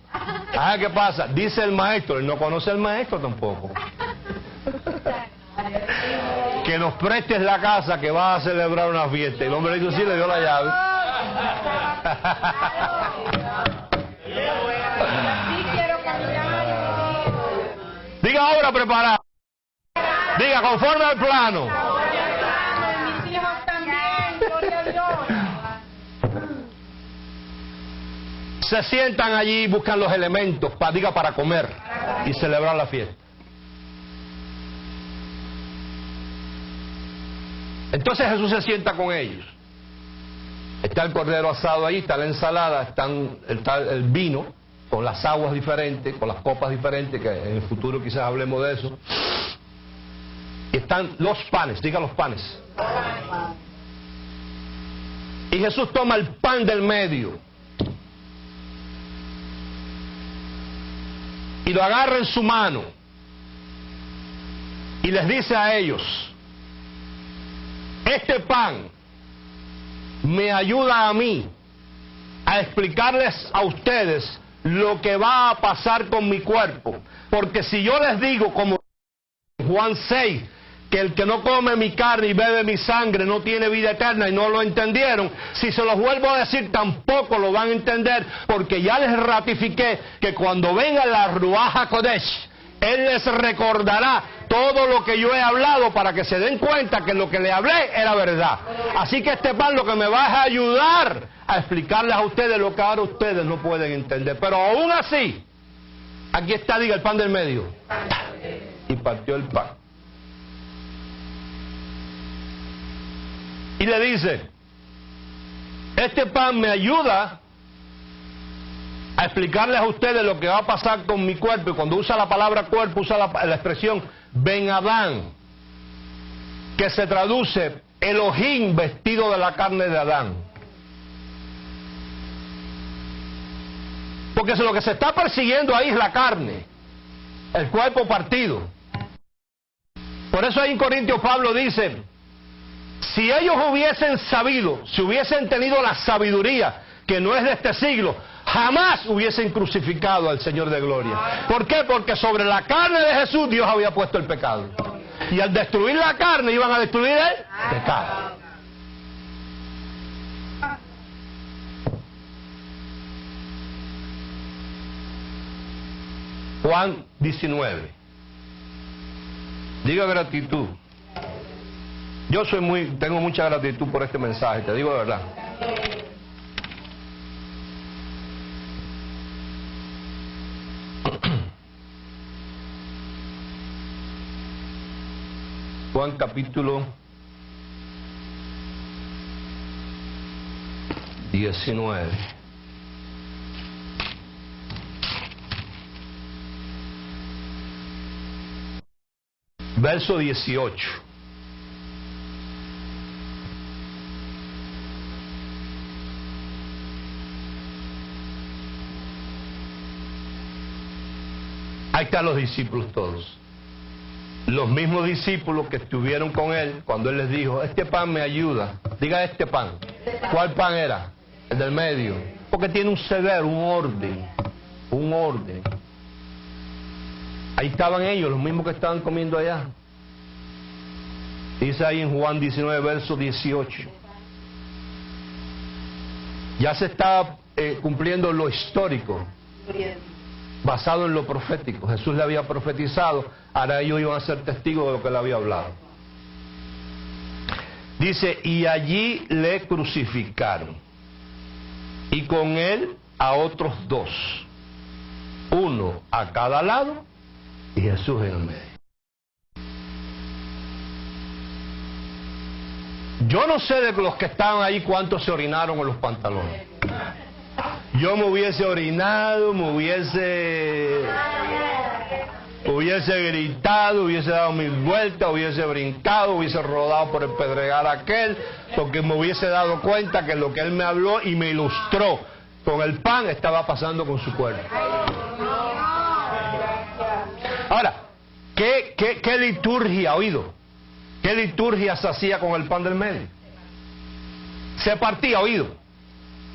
Ah, ¿qué pasa? Dice el maestro. Él no conoce al maestro tampoco. Que nos prestes la casa, que vas a celebrar una fiesta. Y el hombre le dijo: sí, le dio la llave. Diga obra preparada. Diga conforme al plano. Se sientan allí y buscan los elementos para comer y celebrar la fiesta. Entonces Jesús se sienta con ellos está el cordero asado ahí, está la ensalada, está el vino, con las aguas diferentes, con las copas diferentes, que en el futuro quizás hablemos de eso. Y están los panes, diga los panes. Y Jesús toma el pan del medio y lo agarra en su mano y les dice a ellos: este pan me ayuda a mí a explicarles a ustedes lo que va a pasar con mi cuerpo, porque si yo les digo, como Juan 6, que el que no come mi carne y bebe mi sangre no tiene vida eterna, y no lo entendieron, si se los vuelvo a decir tampoco lo van a entender, porque ya les ratifiqué que cuando venga la Ruach HaKodesh, Él les recordará todo lo que yo he hablado, para que se den cuenta que lo que le hablé era verdad. Así que este pan lo que me va a ayudar a explicarles a ustedes lo que ahora ustedes no pueden entender. Pero aún así, aquí está, diga, el pan del medio. Y partió el pan. Y le dice: este pan me ayuda a explicarles a ustedes lo que va a pasar con mi cuerpo. Y cuando usa la palabra cuerpo, usa la expresión Ben Adán, que se traduce Elohim vestido de la carne de Adán. Porque lo que se está persiguiendo ahí es la carne, el cuerpo partido. Por eso ahí en Corintios Pablo dice: si ellos hubiesen sabido, si hubiesen tenido la sabiduría que no es de este siglo, jamás hubiesen crucificado al Señor de gloria. ¿Por qué? Porque sobre la carne de Jesús Dios había puesto el pecado. Y al destruir la carne iban a destruir el pecado. Juan 19. Diga gratitud. Yo tengo mucha gratitud por este mensaje, te digo de verdad. Juan capítulo 19. Verso 18. Ahí están los discípulos todos. Los mismos discípulos que estuvieron con él cuando él les dijo: este pan me ayuda. Diga este pan. ¿Cuál pan era? El del medio. Porque tiene un deber, un orden. Un orden. Ahí estaban ellos, los mismos que estaban comiendo allá. Dice ahí en Juan 19, verso 18. Ya se está cumpliendo lo histórico, basado en lo profético. Jesús le había profetizado, ahora ellos iban a ser testigos de lo que él había hablado. Dice: y allí le crucificaron, y con él a otros dos, uno a cada lado y Jesús en el medio. Yo no sé de los que estaban ahí cuántos se orinaron en los pantalones. Yo me hubiese orinado, me hubiese gritado, hubiese dado mis vueltas, hubiese brincado, hubiese rodado por el pedregal aquel, porque me hubiese dado cuenta que lo que él me habló y me ilustró con el pan estaba pasando con su cuerpo. Ahora, ¿qué liturgia, oído? ¿Qué liturgia se hacía con el pan del medio? Se partía, oído,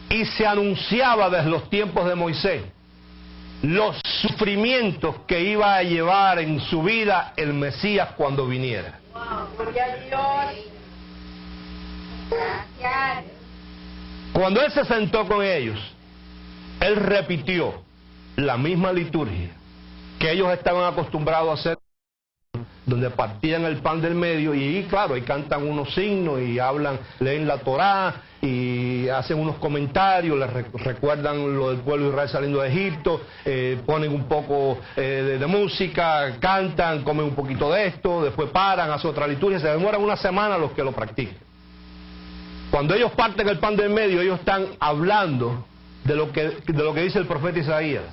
y se anunciaba desde los tiempos de Moisés los sufrimientos que iba a llevar en su vida el Mesías cuando viniera. Cuando él se sentó con ellos, él repitió la misma liturgia que ellos estaban acostumbrados a hacer, donde partían el pan del medio y claro, ahí cantan unos signos y hablan, leen la Torá y hacen unos comentarios, les recuerdan lo del pueblo de Israel saliendo de Egipto, ponen un poco de música, cantan, comen un poquito de esto, después paran, hacen otra liturgia, se demoran una semana los que lo practican. Cuando ellos parten el pan del medio, ellos están hablando de lo que dice el profeta Isaías,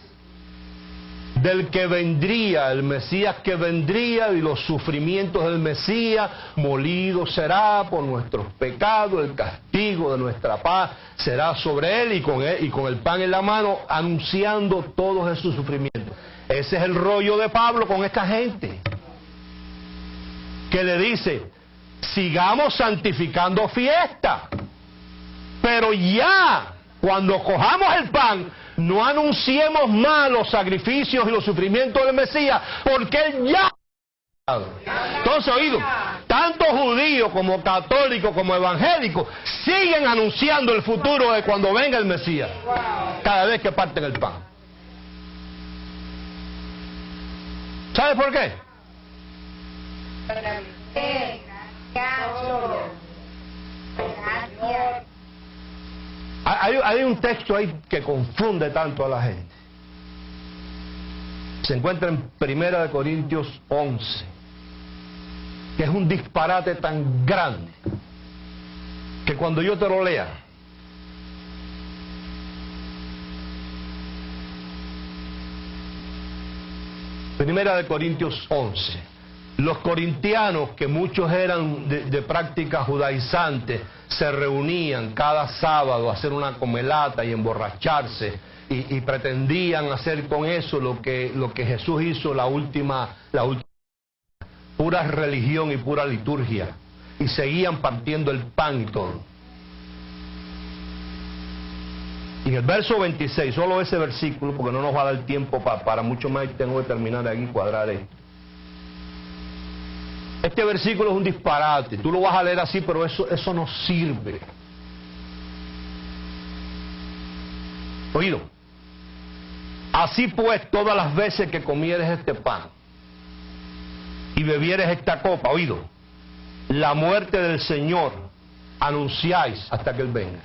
del que vendría, el Mesías que vendría, y los sufrimientos del Mesías. Molido será por nuestros pecados, el castigo de nuestra paz será sobre él, y con el pan en la mano, anunciando todos esos sufrimientos. Ese es el rollo de Pablo con esta gente, que le dice: sigamos santificando fiesta, pero ya cuando cojamos el pan, no anunciemos más los sacrificios y los sufrimientos del Mesías, porque él ya... Entonces, oído, tanto judíos como católicos como evangélicos siguen anunciando el futuro de cuando venga el Mesías, cada vez que parten el pan. ¿Sabe por qué? Hay un texto ahí que confunde tanto a la gente. Se encuentra en 1 Corintios 11, que es un disparate tan grande que cuando yo te lo lea, Primera de Corintios 11. Los corintianos, que muchos eran de práctica judaizante, se reunían cada sábado a hacer una comelata y emborracharse, y pretendían hacer con eso lo que Jesús hizo la última pura religión y pura liturgia, y seguían partiendo el pan y todo. Y en el verso 26, solo ese versículo, porque no nos va a dar tiempo para mucho más, y tengo que terminar de aquí y cuadrar esto. Este versículo es un disparate, tú lo vas a leer así, pero eso no sirve. Oído, así pues, todas las veces que comieres este pan y bebieres esta copa, oído, la muerte del Señor anunciáis hasta que Él venga.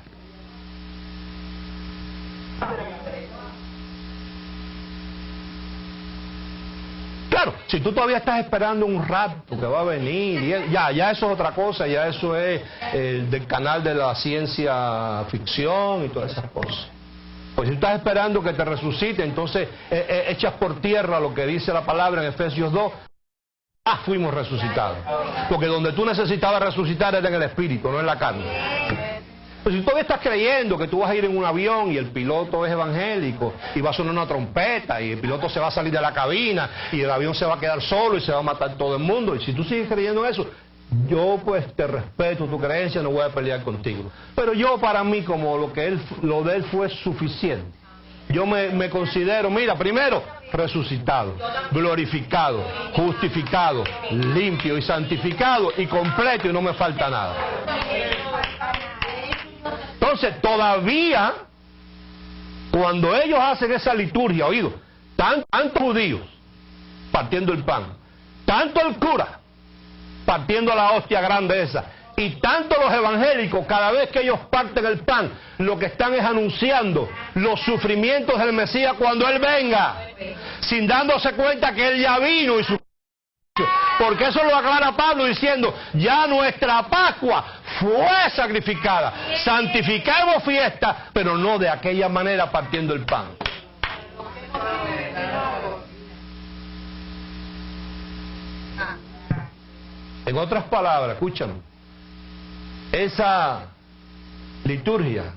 Claro, si tú todavía estás esperando un rapto que va a venir, y ya eso es otra cosa, ya eso es del canal de la ciencia ficción y todas esas cosas. Pues si tú estás esperando que te resucite, entonces echas por tierra lo que dice la palabra en Efesios 2, fuimos resucitados. Porque donde tú necesitabas resucitar era en el espíritu, no en la carne. Pues si tú todavía estás creyendo que tú vas a ir en un avión y el piloto es evangélico y va a sonar una trompeta y el piloto se va a salir de la cabina y el avión se va a quedar solo y se va a matar todo el mundo, y si tú sigues creyendo eso, yo pues te respeto tu creencia, no voy a pelear contigo. Pero yo, para mí, como lo de él fue suficiente, yo me considero, mira, primero, resucitado, glorificado, justificado, limpio y santificado y completo, y no me falta nada. Entonces, todavía, cuando ellos hacen esa liturgia, oído, tantos judíos partiendo el pan, tanto el cura partiendo la hostia grande esa, y tanto los evangélicos, cada vez que ellos parten el pan, lo que están es anunciando los sufrimientos del Mesías cuando Él venga, sin dándose cuenta que Él ya vino y su... Porque eso lo aclara Pablo diciendo: ya nuestra Pascua fue sacrificada, santificamos fiesta, pero no de aquella manera partiendo el pan. En otras palabras, escúchame, esa liturgia,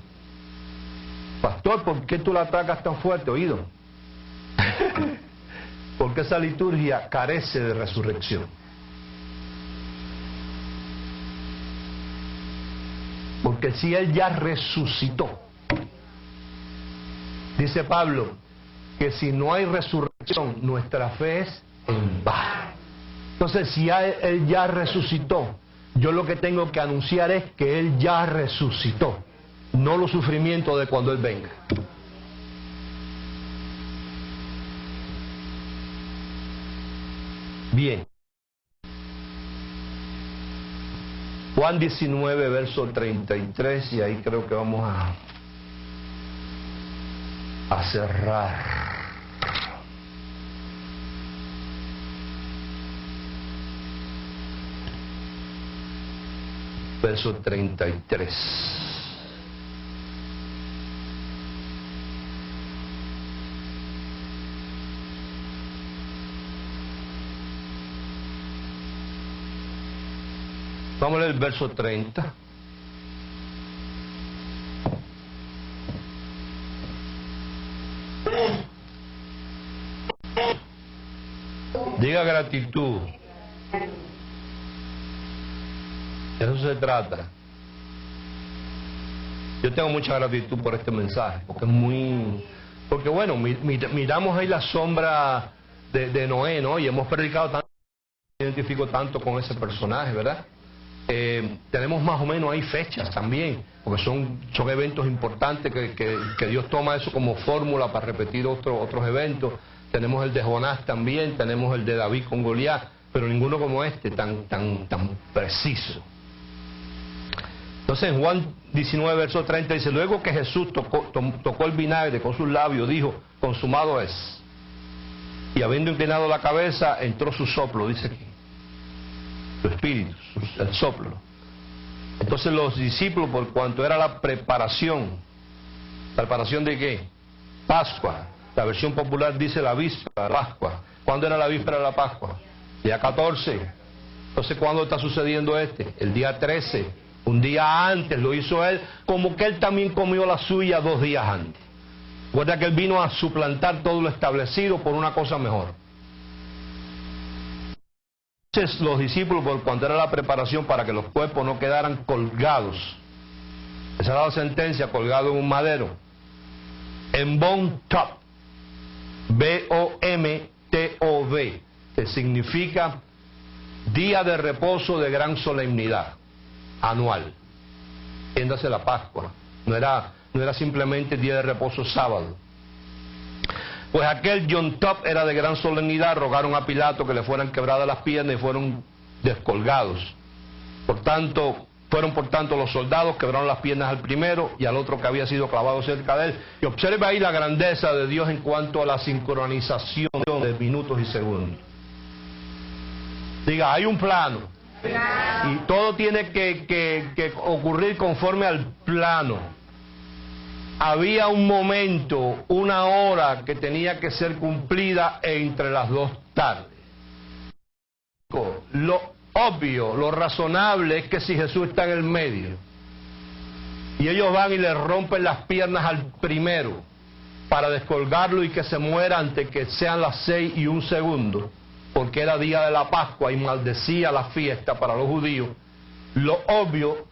pastor, ¿por qué tú la atacas tan fuerte? Oído, porque esa liturgia carece de resurrección. Porque si Él ya resucitó, dice Pablo, que si no hay resurrección, nuestra fe es en vano. Entonces, si Él ya resucitó, yo lo que tengo que anunciar es que Él ya resucitó, no los sufrimientos de cuando Él venga. Bien. Juan 19, verso 33, y ahí creo que vamos a cerrar. verso 33. Vamos a leer el verso 30. Diga gratitud. De eso se trata. Yo tengo mucha gratitud por este mensaje, porque es muy... Porque bueno, miramos ahí la sombra de Noé, ¿no? Y hemos predicado tanto, me identifico tanto con ese personaje, ¿verdad? Tenemos más o menos ahí fechas también, porque son eventos importantes que Dios toma eso como fórmula para repetir otros eventos. Tenemos el de Jonás también, tenemos el de David con Goliat, pero ninguno como este tan preciso. Entonces en Juan 19, verso 30 dice: luego que Jesús tocó el vinagre con sus labios, dijo: consumado es. Y habiendo inclinado la cabeza, entró su soplo, dice aquí. Su espíritu, el soplo. Entonces los discípulos, por cuanto era la preparación ¿de qué? Pascua. La versión popular dice la víspera de la Pascua. ¿Cuándo era la víspera de la Pascua? Día 14. Entonces, ¿cuándo está sucediendo este? El día 13. Un día antes lo hizo él, como que él también comió la suya 2 días antes. Recuerda que él vino a suplantar todo lo establecido por una cosa mejor. Entonces los discípulos, por cuanto era la preparación para que los cuerpos no quedaran colgados, esa era la sentencia, colgado en un madero, en Bom Tov, B-O-M-T-O-V, que significa día de reposo de gran solemnidad, anual. Entiéndase la Pascua, no era simplemente día de reposo sábado. Pues aquel Yom Tov era de gran solemnidad. Rogaron a Pilato que le fueran quebradas las piernas y fueron descolgados. Fueron por tanto los soldados, quebraron las piernas al primero y al otro que había sido clavado cerca de él. Y observe ahí la grandeza de Dios en cuanto a la sincronización de minutos y segundos. Diga, hay un plano. Y todo tiene que ocurrir conforme al plano. Había un momento, una hora que tenía que ser cumplida entre las 2 tardes. Lo obvio, lo razonable es que si Jesús está en el medio y ellos van y le rompen las piernas al primero para descolgarlo y que se muera antes que sean las 6 y 1 segundo, porque era día de la Pascua y maldecía la fiesta para los judíos, lo obvio,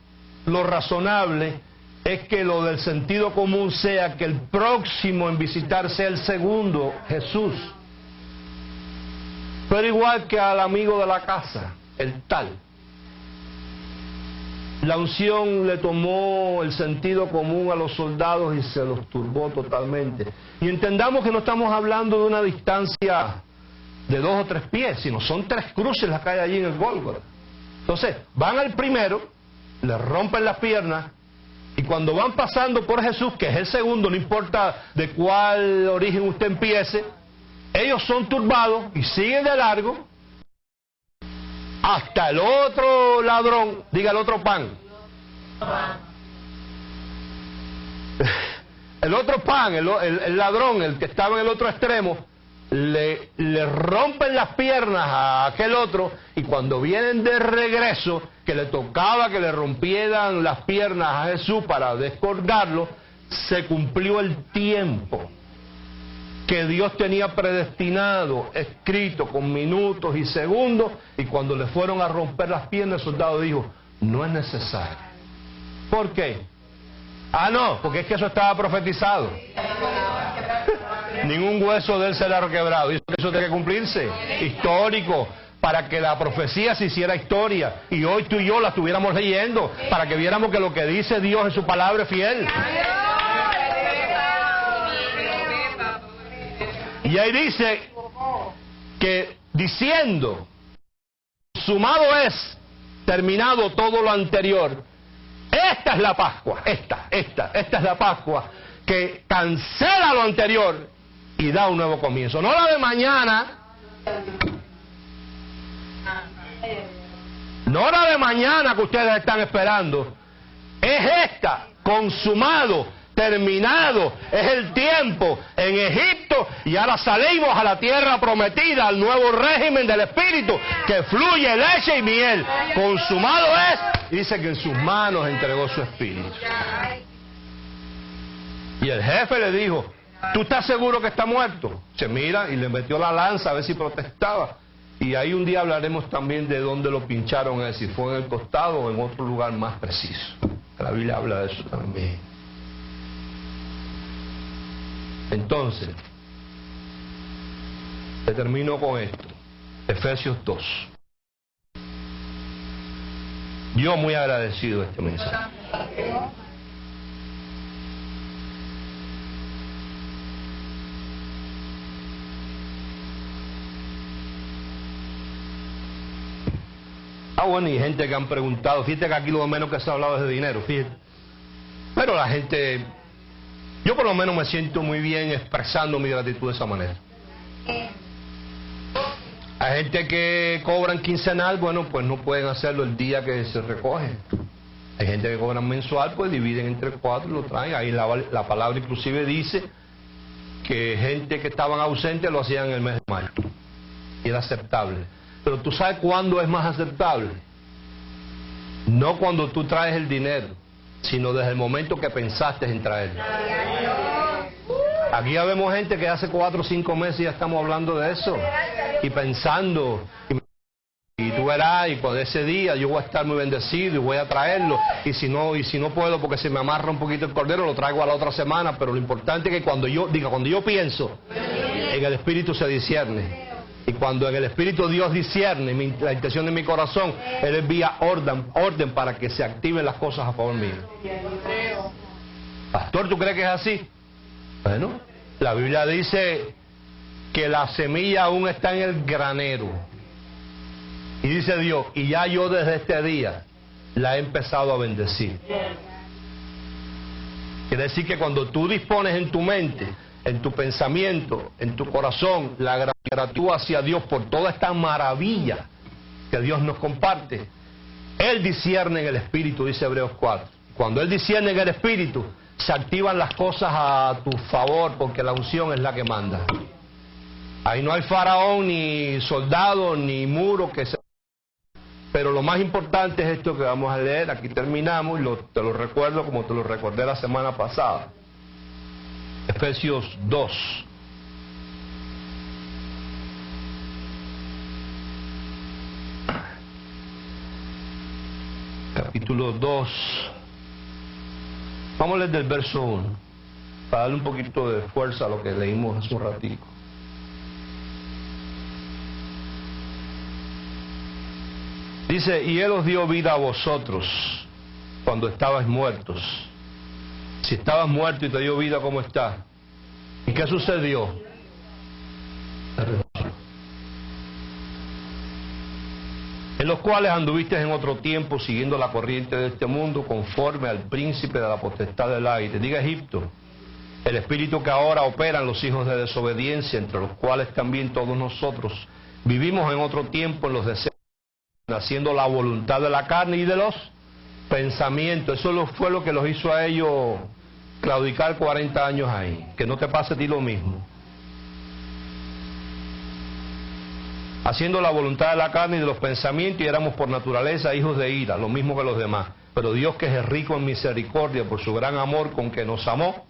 lo razonable es que lo del sentido común sea que el próximo en visitar sea el segundo, Jesús. Pero igual que al amigo de la casa, el tal. La unción le tomó el sentido común a los soldados y se los turbó totalmente. Y entendamos que no estamos hablando de una distancia de 2 o 3 pies, sino son 3 cruces las que hay allí en el Gólgota. Entonces, van al primero, le rompen las piernas, y cuando van pasando por Jesús, que es el segundo, no importa de cuál origen usted empiece, ellos son turbados y siguen de largo hasta el otro ladrón, diga el otro pan. El otro pan, el ladrón, el que estaba en el otro extremo, le rompen las piernas a aquel otro, y cuando vienen de regreso, que le tocaba que le rompieran las piernas a Jesús para descolgarlo, se cumplió el tiempo que Dios tenía predestinado, escrito con minutos y segundos, y cuando le fueron a romper las piernas, el soldado dijo: no es necesario. ¿Por qué? Ah, no, porque es que eso estaba profetizado. Ningún hueso de él será requebrado. Y eso tiene que cumplirse. Histórico. Para que la profecía se hiciera historia. Y hoy tú y yo la estuviéramos leyendo. Para que viéramos que lo que dice Dios en su palabra es fiel. Y ahí dice que diciendo: sumado es, terminado todo lo anterior. Esta es la Pascua. Esta es la Pascua que cancela lo anterior y da un nuevo comienzo. No la de mañana. no la de mañana que ustedes están esperando, es esta, consumado, terminado, es el tiempo en Egipto y ahora salimos a la tierra prometida, al nuevo régimen del Espíritu, que fluye leche y miel. Consumado es, dice que en sus manos entregó su Espíritu. Y el jefe le dijo, ¿tú estás seguro que está muerto? Se mira y le metió la lanza a ver si protestaba. Y ahí un día hablaremos también de dónde lo pincharon, si fue en el costado o en otro lugar más preciso. La Biblia habla de eso también. Entonces, te termino con esto. Efesios 2. Yo muy agradecido de este mensaje. Bueno, y gente que han preguntado, fíjate que aquí lo menos que se ha hablado es de dinero, fíjate. Pero la gente, yo por lo menos me siento muy bien expresando mi gratitud de esa manera. Hay gente que cobran quincenal, bueno, pues no pueden hacerlo el día que se recoge. Hay gente que cobran mensual, pues dividen entre 4 y lo traen. Ahí la palabra inclusive dice que gente que estaban ausentes lo hacían en el mes de mayo. Y era aceptable. Pero tú sabes cuándo es más aceptable. No cuando tú traes el dinero, sino desde el momento que pensaste en traerlo. Aquí ya vemos gente que hace 4 o 5 meses ya estamos hablando de eso. Y pensando, y tú verás, y por ese día yo voy a estar muy bendecido y voy a traerlo. Y si no puedo porque se me amarra un poquito el cordero, lo traigo a la otra semana. Pero lo importante es que cuando yo pienso, en el Espíritu se discierne. Y cuando en el Espíritu Dios discierne la intención de mi corazón, Él envía orden para que se activen las cosas a favor mío. Pastor, ¿tú crees que es así? Bueno, la Biblia dice que la semilla aún está en el granero. Y dice Dios, y ya yo desde este día la he empezado a bendecir. Quiere decir que cuando tú dispones en tu mente, en tu pensamiento, en tu corazón, la gratitud hacia Dios por toda esta maravilla que Dios nos comparte, Él discierne en el Espíritu, dice Hebreos 4. Cuando Él discierne en el Espíritu, se activan las cosas a tu favor, porque la unción es la que manda. Ahí no hay faraón, ni soldado, ni muro que se... Pero lo más importante es esto que vamos a leer. Aquí terminamos y te lo recuerdo como te lo recordé la semana pasada. Efesios 2. Capítulo 2. Vamos a leer del verso 1, para darle un poquito de fuerza a lo que leímos hace un ratito. Dice, y Él os dio vida a vosotros cuando estabais muertos. Si estabas muerto y te dio vida, ¿cómo estás? ¿Y qué sucedió? En los cuales anduviste en otro tiempo siguiendo la corriente de este mundo, conforme al príncipe de la potestad del aire. Diga Egipto, el espíritu que ahora opera en los hijos de desobediencia, entre los cuales también todos nosotros vivimos en otro tiempo en los deseos, haciendo la voluntad de la carne y de los pensamientos. Eso fue lo que los hizo a ellos claudicar 40 años ahí. Que no te pase a ti lo mismo. Haciendo la voluntad de la carne y de los pensamientos, y éramos por naturaleza hijos de ira, lo mismo que los demás. Pero Dios, que es rico en misericordia por su gran amor con que nos amó,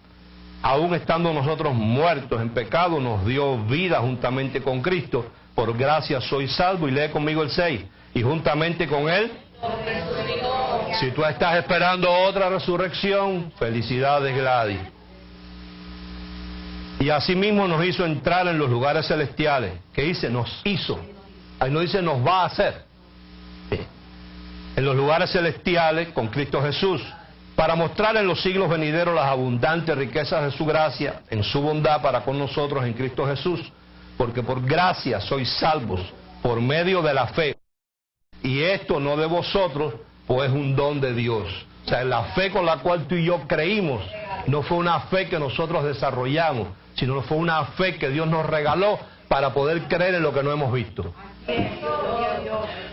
aun estando nosotros muertos en pecado, nos dio vida juntamente con Cristo. Por gracia soy salvo. Y lee conmigo el 6. Y juntamente con Él. Si tú estás esperando otra resurrección, felicidades, Gladys. Y asimismo nos hizo entrar en los lugares celestiales. ¿Qué dice? Nos hizo. Ahí no dice nos va a hacer. En los lugares celestiales con Cristo Jesús, para mostrar en los siglos venideros las abundantes riquezas de su gracia, en su bondad para con nosotros en Cristo Jesús. Porque por gracia sois salvos, por medio de la fe. Y esto no de vosotros, pues es un don de Dios. O sea, la fe con la cual tú y yo creímos, no fue una fe que nosotros desarrollamos, sino fue una fe que Dios nos regaló para poder creer en lo que no hemos visto.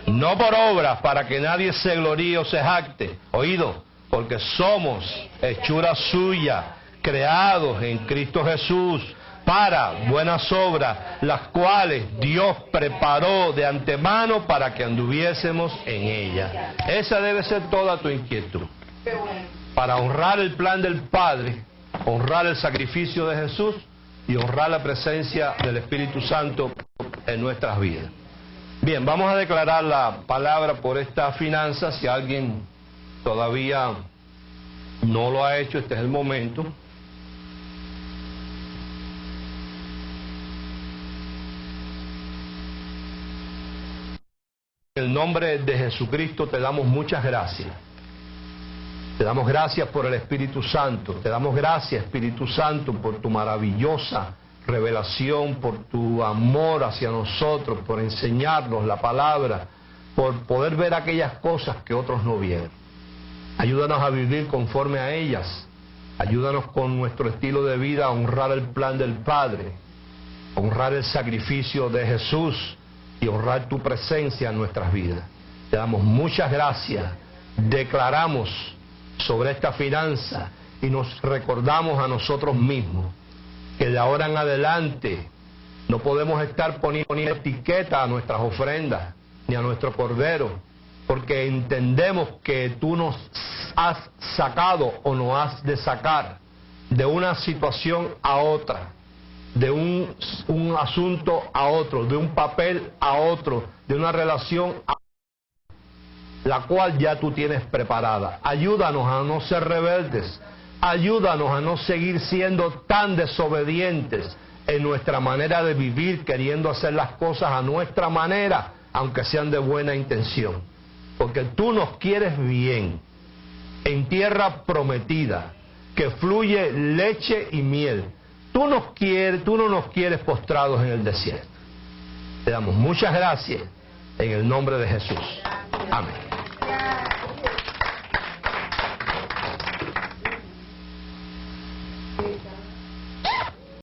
No por obras, para que nadie se gloríe o se jacte. Oído, porque somos hechura suya, creados en Cristo Jesús, para buenas obras, las cuales Dios preparó de antemano para que anduviésemos en ellas. Esa debe ser toda tu inquietud. Para honrar el plan del Padre, honrar el sacrificio de Jesús y honrar la presencia del Espíritu Santo en nuestras vidas. Bien, vamos a declarar la palabra por esta finanza. Si alguien todavía no lo ha hecho, este es el momento. En el nombre de Jesucristo te damos muchas gracias. Te damos gracias por el Espíritu Santo. Te damos gracias, Espíritu Santo, por tu maravillosa revelación, por tu amor hacia nosotros, por enseñarnos la palabra, por poder ver aquellas cosas que otros no vieron. Ayúdanos a vivir conforme a ellas. Ayúdanos con nuestro estilo de vida a honrar el plan del Padre, honrar el sacrificio de Jesús y honrar tu presencia en nuestras vidas. Te damos muchas gracias. Declaramos sobre esta finanza y nos recordamos a nosotros mismos que de ahora en adelante no podemos estar poniendo etiqueta a nuestras ofrendas ni a nuestro cordero, porque entendemos que tú nos has sacado o nos has de sacar de una situación a otra, de un asunto a otro, de un papel a otro, de una relación a otra, la cual ya tú tienes preparada. Ayúdanos a no ser rebeldes, ayúdanos a no seguir siendo tan desobedientes en nuestra manera de vivir, queriendo hacer las cosas a nuestra manera, aunque sean de buena intención. Porque tú nos quieres bien, en tierra prometida, que fluye leche y miel. Tú no nos quieres postrados en el desierto. Te damos muchas gracias en el nombre de Jesús. Amén.